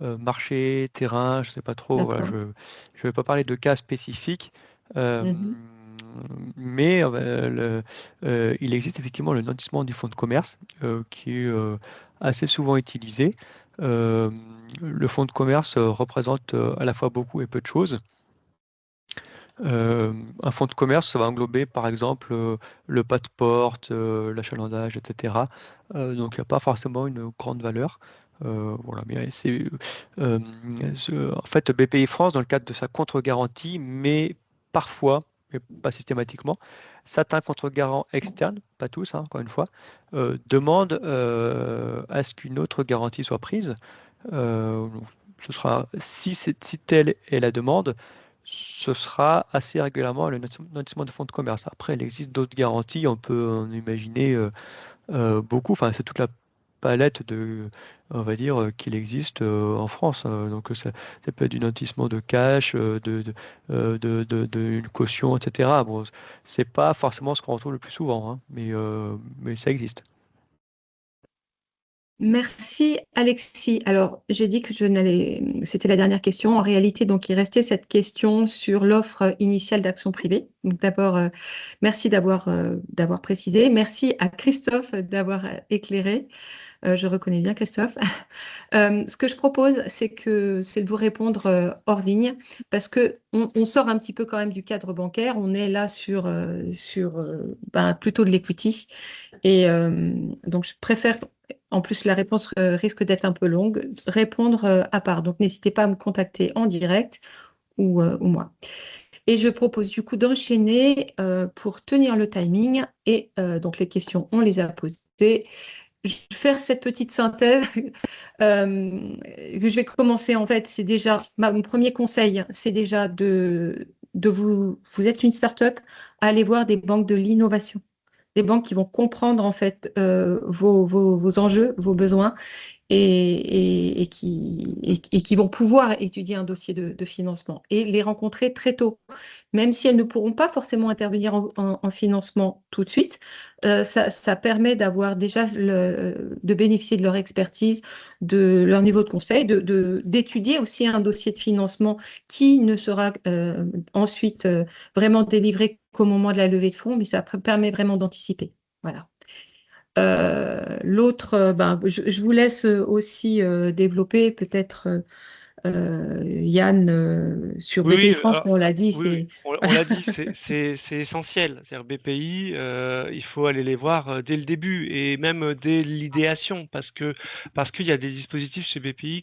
[SPEAKER 3] marché, terrain, je ne sais pas trop. Voilà, je
[SPEAKER 1] d'accord.
[SPEAKER 3] ne vais pas parler de cas spécifiques. euh,
[SPEAKER 1] Mhm.
[SPEAKER 3] mais il existe effectivement le nantissement du fonds de commerce qui est assez souvent utilisé. Euh, le fonds de commerce représente à la fois beaucoup et peu de choses. Euh, un fonds de commerce, ça va englober par exemple le pas de porte, l'achalandage, etc. Donc il n'y a pas forcément une grande valeur. Voilà, mais euh, en fait, BPI France, dans le cadre de sa contre-garantie, mais parfois, mais pas systématiquement, certains contre-garants externes, pas tous, hein, encore une fois, demandent à ce qu'une autre garantie soit prise. Donc, ce sera, si telle est la demande, ce sera assez régulièrement le notissement de fonds de commerce. Après, il existe d'autres garanties, on peut en imaginer beaucoup. Enfin, c'est toute la palette on va dire, qu'il existe en France. Donc, ça peut être du notissement de cash, une caution, etc. Bon, c'est pas forcément ce qu'on retrouve le plus souvent, hein, mais ça existe.
[SPEAKER 1] Merci Alexis. Alors, j'ai dit que je n'allais, c'était la dernière question. En réalité, donc, il restait cette question sur l'offre initiale d'action privée. Donc, d'abord, merci d'avoir précisé. Merci à Christophe d'avoir éclairé. Je reconnais bien Christophe. Ce que je propose, c'est de vous répondre hors ligne, parce que on sort un petit peu quand même du cadre bancaire. On est là sur plutôt de l'equity. Et donc, je préfère, en plus, la réponse risque d'être un peu longue, répondre à part. Donc, n'hésitez pas à me contacter en direct ou moi. Et je propose du coup d'enchaîner pour tenir le timing. Et donc, les questions, on les a posées. Je vais faire cette petite synthèse que je vais commencer en fait. C'est déjà mon premier conseil, c'est déjà de vous êtes une start-up, allez voir des banques de l'innovation, des banques qui vont comprendre en fait vos enjeux, vos besoins et qui vont pouvoir étudier un dossier de financement et les rencontrer très tôt. Même si elles ne pourront pas forcément intervenir en financement tout de suite, ça permet d'avoir déjà de bénéficier de leur expertise, de leur niveau de conseil, d'étudier aussi un dossier de financement qui ne sera ensuite vraiment délivré qu'au moment de la levée de fonds, mais ça permet vraiment d'anticiper. Voilà. L'autre, je vous laisse aussi développer peut-être Yann sur
[SPEAKER 2] Oui,
[SPEAKER 1] BPI
[SPEAKER 2] oui,
[SPEAKER 1] France, mais on l'a dit,
[SPEAKER 2] oui, oui,
[SPEAKER 1] c'est
[SPEAKER 2] on l'a dit, c'est essentiel. C'est-à-dire BPI, il faut aller les voir dès le début et même dès l'idéation parce qu'il y a des dispositifs chez BPI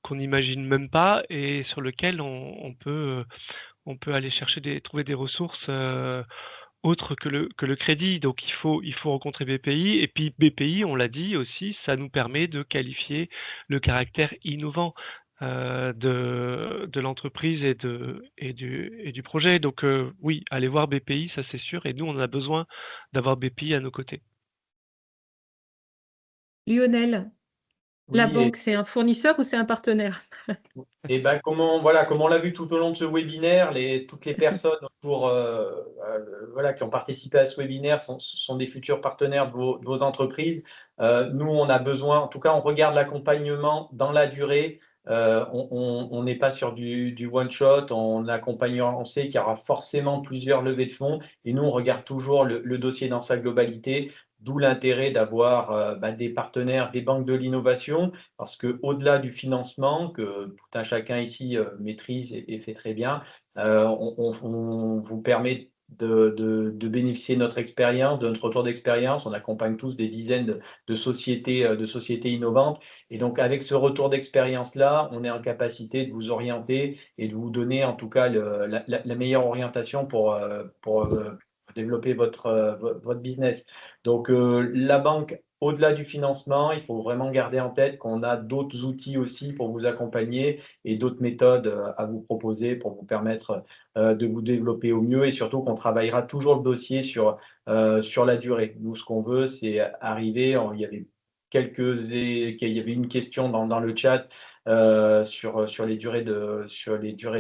[SPEAKER 2] qu'on n'imagine même pas et sur lesquels on peut aller chercher trouver des ressources autres que le crédit. Donc il faut rencontrer BPI et puis BPI, on l'a dit aussi, ça nous permet de qualifier le caractère innovant de l'entreprise et du projet. Donc oui, allez voir BPI, ça c'est sûr. Et nous, on a besoin d'avoir BPI à nos côtés.
[SPEAKER 1] Lionel. La
[SPEAKER 5] Oui,
[SPEAKER 1] banque, c'est un fournisseur ou c'est un partenaire?
[SPEAKER 5] et ben comme on l'a vu tout au long de ce webinaire, toutes les personnes qui ont participé à ce webinaire sont des futurs partenaires de vos entreprises. Nous, on a besoin, en tout cas, on regarde l'accompagnement dans la durée. On n'est pas sur du one shot, on accompagnera, on sait qu'il y aura forcément plusieurs levées de fonds et nous, on regarde toujours le dossier dans sa globalité. D'où l'intérêt d'avoir des partenaires, des banques de l'innovation, parce qu'au-delà du financement, que tout un chacun ici maîtrise et fait très bien, on vous permet de bénéficier de notre expérience, de notre retour d'expérience. On accompagne tous des dizaines de sociétés innovantes. Et donc, avec ce retour d'expérience-là, on est en capacité de vous orienter et de vous donner en tout cas la meilleure orientation pour développer votre business. Donc, la banque, au-delà du financement, il faut vraiment garder en tête qu'on a d'autres outils aussi pour vous accompagner et d'autres méthodes à vous proposer pour vous permettre de vous développer au mieux et surtout qu'on travaillera toujours le dossier sur la durée. Nous, ce qu'on veut, c'est arriver, il y avait une question dans le chat sur les durées de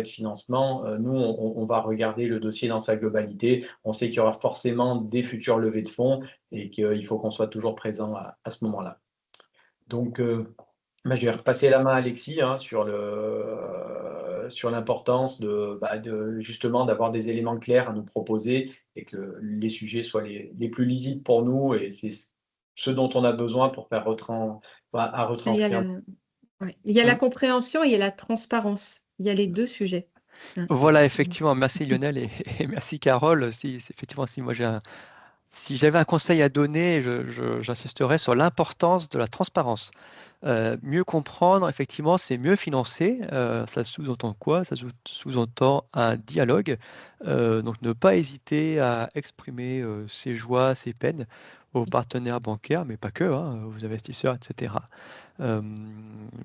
[SPEAKER 5] financement. Nous, on va regarder le dossier dans sa globalité. On sait qu'il y aura forcément des futures levées de fonds et qu'il faut qu'on soit toujours présent à ce moment-là. Donc, je vais repasser la main à Alexis sur l'importance justement d'avoir des éléments clairs à nous proposer et que les sujets soient les plus lisibles pour nous et c'est ce dont on a besoin pour faire
[SPEAKER 1] Il y a
[SPEAKER 5] retranscrire.
[SPEAKER 1] il y a la compréhension et il y a la transparence. Il y a les deux sujets.
[SPEAKER 3] Voilà, effectivement, merci Lionel et merci Carole. Effectivement, si j'avais un conseil à donner, j'insisterais sur l'importance de la transparence. Mieux comprendre, effectivement, c'est mieux financer. Ça sous-entend quoi? Ça sous-entend un dialogue. Donc, ne pas hésiter à exprimer ses joies, ses peines aux partenaires bancaires, mais pas que, aux investisseurs, etc.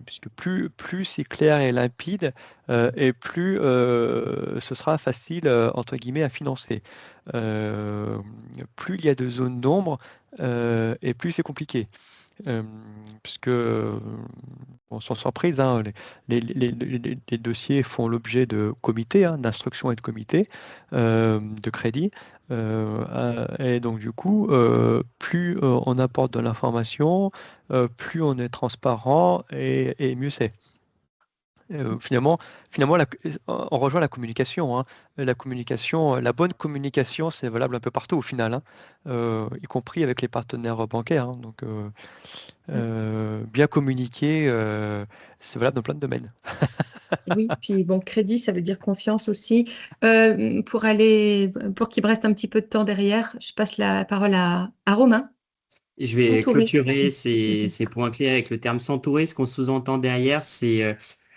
[SPEAKER 3] Puisque plus c'est clair et limpide, et plus ce sera facile, entre guillemets, à financer. Plus il y a de zones d'ombre, et plus c'est compliqué. Puisque, sans surprise, les dossiers font l'objet de comités, d'instruction et de comités de crédit. Et donc, du coup, plus on apporte de l'information, plus on est transparent et mieux c'est. Finalement, on rejoint la communication, hein. La communication, la bonne communication, c'est valable un peu partout au final, hein, y compris avec les partenaires bancaires, hein. Donc, bien communiquer, c'est valable dans plein de domaines.
[SPEAKER 1] Oui, puis bon, crédit, ça veut dire confiance aussi. Pour qu'il me reste un petit peu de temps derrière, je passe la parole à Romain.
[SPEAKER 4] Et je vais
[SPEAKER 1] S'entourer.
[SPEAKER 4] clôturer ces points clés avec le terme s'entourer. Ce qu'on sous-entend derrière, c'est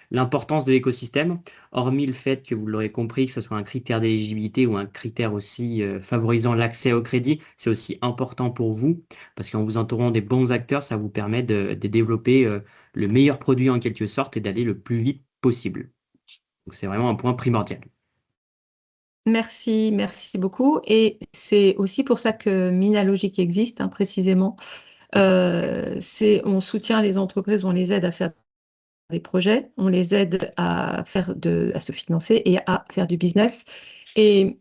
[SPEAKER 4] l'importance de l'écosystème. Hormis le fait que vous l'aurez compris, que ce soit un critère d'éligibilité ou un critère aussi favorisant l'accès au crédit, c'est aussi important pour vous parce qu'en vous entourant des bons acteurs, ça vous permet de développer le meilleur produit en quelque sorte et d'aller le plus vite possible. Donc c'est vraiment un point primordial.
[SPEAKER 1] Merci, merci beaucoup. Et c'est aussi pour ça que Minalogic existe, hein, précisément. On soutient les entreprises, on les aide à faire des projets, on les aide à à se financer et à faire du business. Et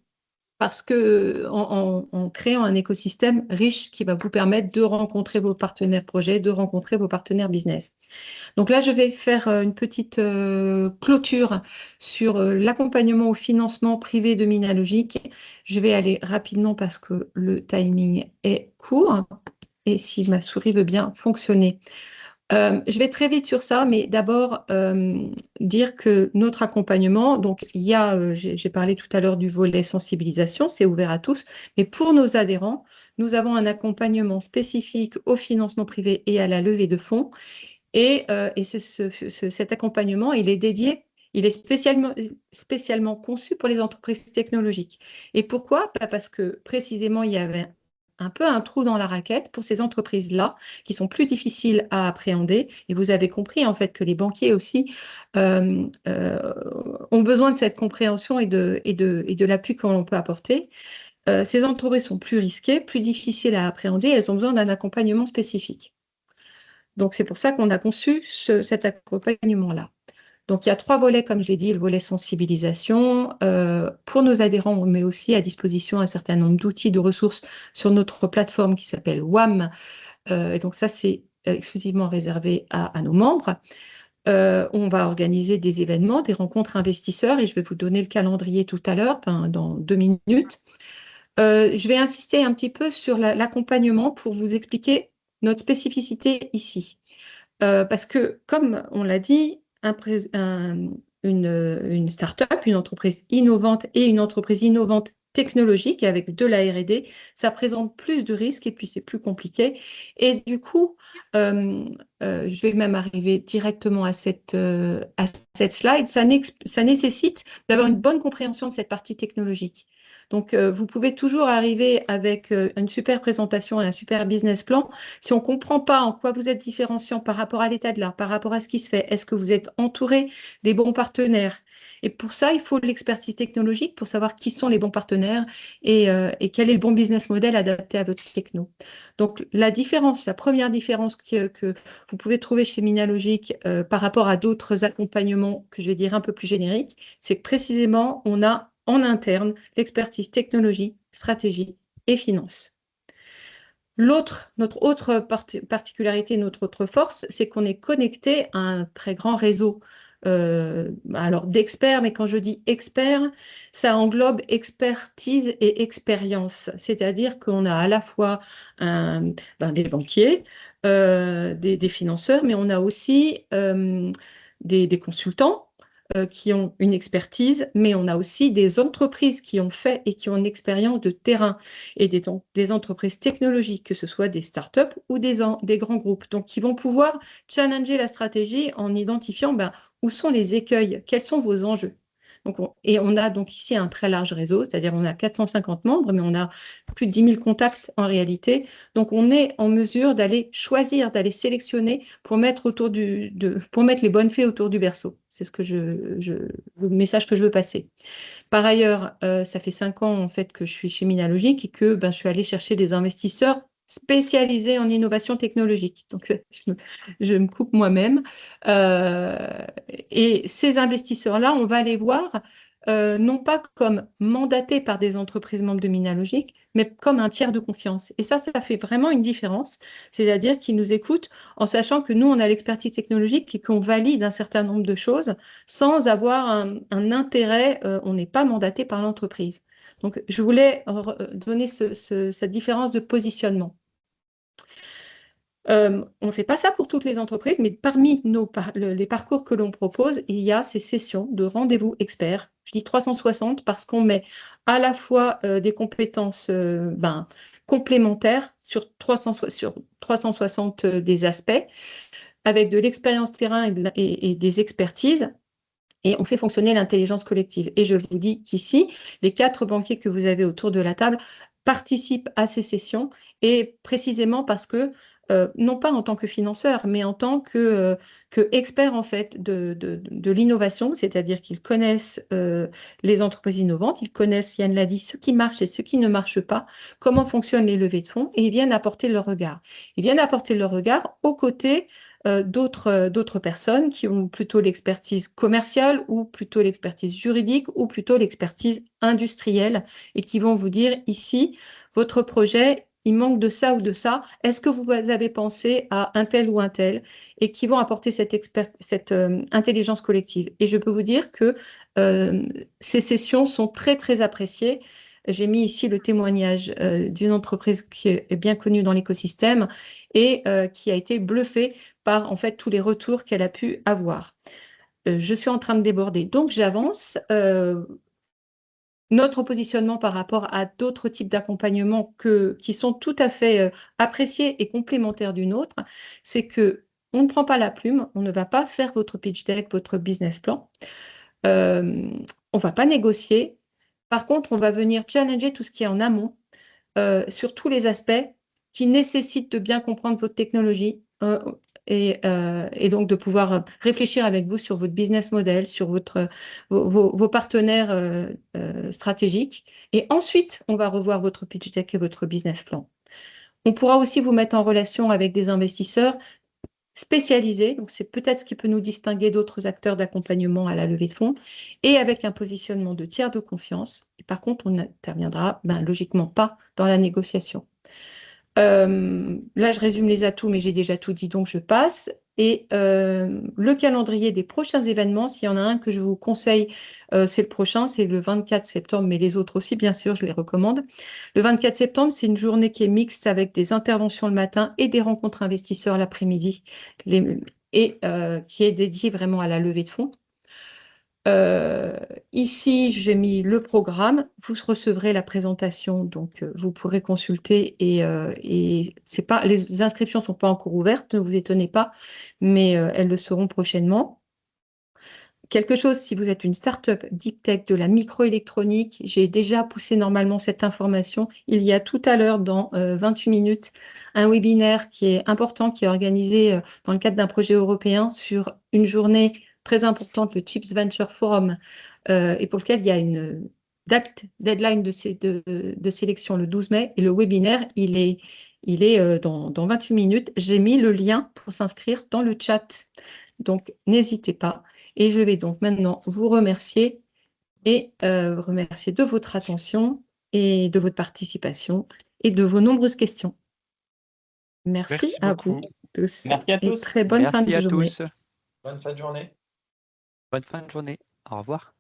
[SPEAKER 1] parce que en créant un écosystème riche qui va vous permettre de rencontrer vos partenaires projets, de rencontrer vos partenaires business. Donc là, je vais faire une petite clôture sur l'accompagnement au financement privé de Minalogic. Je vais aller rapidement parce que le timing est court et si ma souris veut bien fonctionner. Je vais très vite sur ça, mais d'abord dire que notre accompagnement, donc il y a, j'ai parlé tout à l'heure du volet sensibilisation, c'est ouvert à tous, mais pour nos adhérents, nous avons un accompagnement spécifique au financement privé et à la levée de fonds. Et cet accompagnement, il est dédié, il est spécialement conçu pour les entreprises technologiques. Et pourquoi? Parce que précisément, il y avait un peu un trou dans la raquette pour ces entreprises-là qui sont plus difficiles à appréhender. Et vous avez compris en fait que les banquiers aussi ont besoin de cette compréhension et de l'appui que l'on peut apporter. Ces entreprises sont plus risquées, plus difficiles à appréhender. Elles ont besoin d'un accompagnement spécifique. Donc, c'est pour ça qu'on a conçu cet accompagnement-là. Donc, il y a 3 volets, comme je l'ai dit, le volet sensibilisation. Pour nos adhérents, on met aussi à disposition un certain nombre d'outils, de ressources sur notre plateforme qui s'appelle WAM. Et donc, ça, c'est exclusivement réservé à nos membres. On va organiser des événements, des rencontres investisseurs, et je vais vous donner le calendrier tout à l'heure, dans 2 minutes. Je vais insister un petit peu sur l'accompagnement pour vous expliquer notre spécificité ici. Parce que, comme on l'a dit, une start-up, une entreprise innovante et une entreprise innovante technologique avec de la R&D, ça présente plus de risques et puis c'est plus compliqué. Et du coup, je vais même arriver directement à cette slide, ça nécessite d'avoir une bonne compréhension de cette partie technologique. Donc, vous pouvez toujours arriver avec une super présentation et un super business plan. Si on ne comprend pas en quoi vous êtes différenciant par rapport à l'état de l'art, par rapport à ce qui se fait, est-ce que vous êtes entouré des bons partenaires? Et pour ça, il faut de l'expertise technologique pour savoir qui sont les bons partenaires et quel est le bon business model adapté à votre techno. Donc, la première différence que vous pouvez trouver chez Minalogic par rapport à d'autres accompagnements que je vais dire un peu plus génériques, c'est que précisément, on a en interne l'expertise technologie, stratégie et finance. Notre autre particularité, notre autre force, c'est qu'on est connecté à un très grand réseau alors d'experts, mais quand je dis experts, ça englobe expertise et expérience. C'est-à-dire qu'on a à la fois des banquiers, des financeurs, mais on a aussi des consultants qui ont une expertise, mais on a aussi des entreprises qui ont fait et qui ont une expérience de terrain et des entreprises technologiques, que ce soit des startups ou des grands groupes, donc qui vont pouvoir challenger la stratégie en identifiant où sont les écueils, quels sont vos enjeux. Donc on a donc ici un très large réseau, c'est-à-dire on a 450 membres, mais on a plus de 10 000 contacts en réalité. Donc on est en mesure d'aller choisir, d'aller sélectionner pour mettre les bonnes fées autour du berceau. C'est le message que je veux passer. Par ailleurs, ça fait 5 ans en fait que je suis chez Minalogic et que je suis allée chercher des investisseurs spécialisés en innovation technologique. Donc, je me coupe moi-même. Et ces investisseurs-là, on va les voir non pas comme mandaté par des entreprises membres de Minalogic, mais comme un tiers de confiance. Et ça fait vraiment une différence. C'est-à-dire qu'ils nous écoutent en sachant que nous, on a l'expertise technologique et qu'on valide un certain nombre de choses sans avoir un intérêt, on n'est pas mandaté par l'entreprise. Donc, je voulais donner cette différence de positionnement. On ne fait pas ça pour toutes les entreprises, mais parmi les parcours que l'on propose, il y a ces sessions de rendez-vous experts. Je dis 360 parce qu'on met à la fois des compétences complémentaires sur 360 des aspects, avec de l'expérience terrain et des expertises. Et on fait fonctionner l'intelligence collective. Et je vous dis qu'ici, les 4 banquiers que vous avez autour de la table participent à ces sessions, et précisément parce que, non pas en tant que financeurs, mais en tant que experts en fait de l'innovation, c'est-à-dire qu'ils connaissent les entreprises innovantes, ils connaissent, Yann l'a dit, ce qui marche et ce qui ne marche pas, comment fonctionnent les levées de fonds, et ils viennent apporter leur regard. Ils viennent apporter leur regard aux côtés d'autres personnes qui ont plutôt l'expertise commerciale ou plutôt l'expertise juridique ou plutôt l'expertise industrielle et qui vont vous dire ici, votre projet, il manque de ça ou de ça. Est-ce que vous avez pensé à un tel ou un tel? Et qui vont apporter cette intelligence collective. Et je peux vous dire que ces sessions sont très, très appréciées. J'ai mis ici le témoignage d'une entreprise qui est bien connue dans l'écosystème et qui a été bluffée par en fait tous les retours qu'elle a pu avoir. Je suis en train de déborder, donc j'avance. Notre positionnement par rapport à d'autres types d'accompagnement qui sont tout à fait appréciés et complémentaires d'une autre, c'est que on ne prend pas la plume, on ne va pas faire votre pitch deck, votre business plan. On ne va pas négocier. Par contre, on va venir challenger tout ce qui est en amont sur tous les aspects qui nécessitent de bien comprendre votre technologie et donc de pouvoir réfléchir avec vous sur votre business model, sur vos partenaires stratégiques. Et ensuite, on va revoir votre pitch deck et votre business plan. On pourra aussi vous mettre en relation avec des investisseurs spécialisés, donc c'est peut-être ce qui peut nous distinguer d'autres acteurs d'accompagnement à la levée de fonds, et avec un positionnement de tiers de confiance. Et par contre, on n'interviendra logiquement pas dans la négociation. Là, je résume les atouts, mais j'ai déjà tout dit, donc je passe. Et le calendrier des prochains événements, s'il y en a un que je vous conseille, c'est le prochain, c'est le 24 septembre, mais les autres aussi, bien sûr, je les recommande. Le 24 septembre, c'est une journée qui est mixte avec des interventions le matin et des rencontres investisseurs l'après-midi, et qui est dédiée vraiment à la levée de fonds. Ici, j'ai mis le programme. Vous recevrez la présentation, donc vous pourrez consulter et c'est pas, les inscriptions ne sont pas encore ouvertes, ne vous étonnez pas, mais elles le seront prochainement. Quelque chose, si vous êtes une start-up deep tech de la microélectronique, j'ai déjà poussé normalement cette information. Il y a tout à l'heure, dans 28 minutes, un webinaire qui est important, qui est organisé dans le cadre d'un projet européen sur une journée très importante, le Chips Venture Forum, et pour lequel il y a une deadline de sélection le 12 mai. Et le webinaire, il est dans 28 minutes. J'ai mis le lien pour s'inscrire dans le chat. Donc, n'hésitez pas. Et je vais donc maintenant vous remercier et remercier de votre attention et de votre participation et de vos nombreuses questions. Merci à vous tous.
[SPEAKER 5] Merci à tous.
[SPEAKER 1] Et très bonne fin de
[SPEAKER 3] Merci à
[SPEAKER 1] journée.
[SPEAKER 3] tous.
[SPEAKER 5] Bonne fin de journée.
[SPEAKER 3] Bonne fin de journée. Au revoir.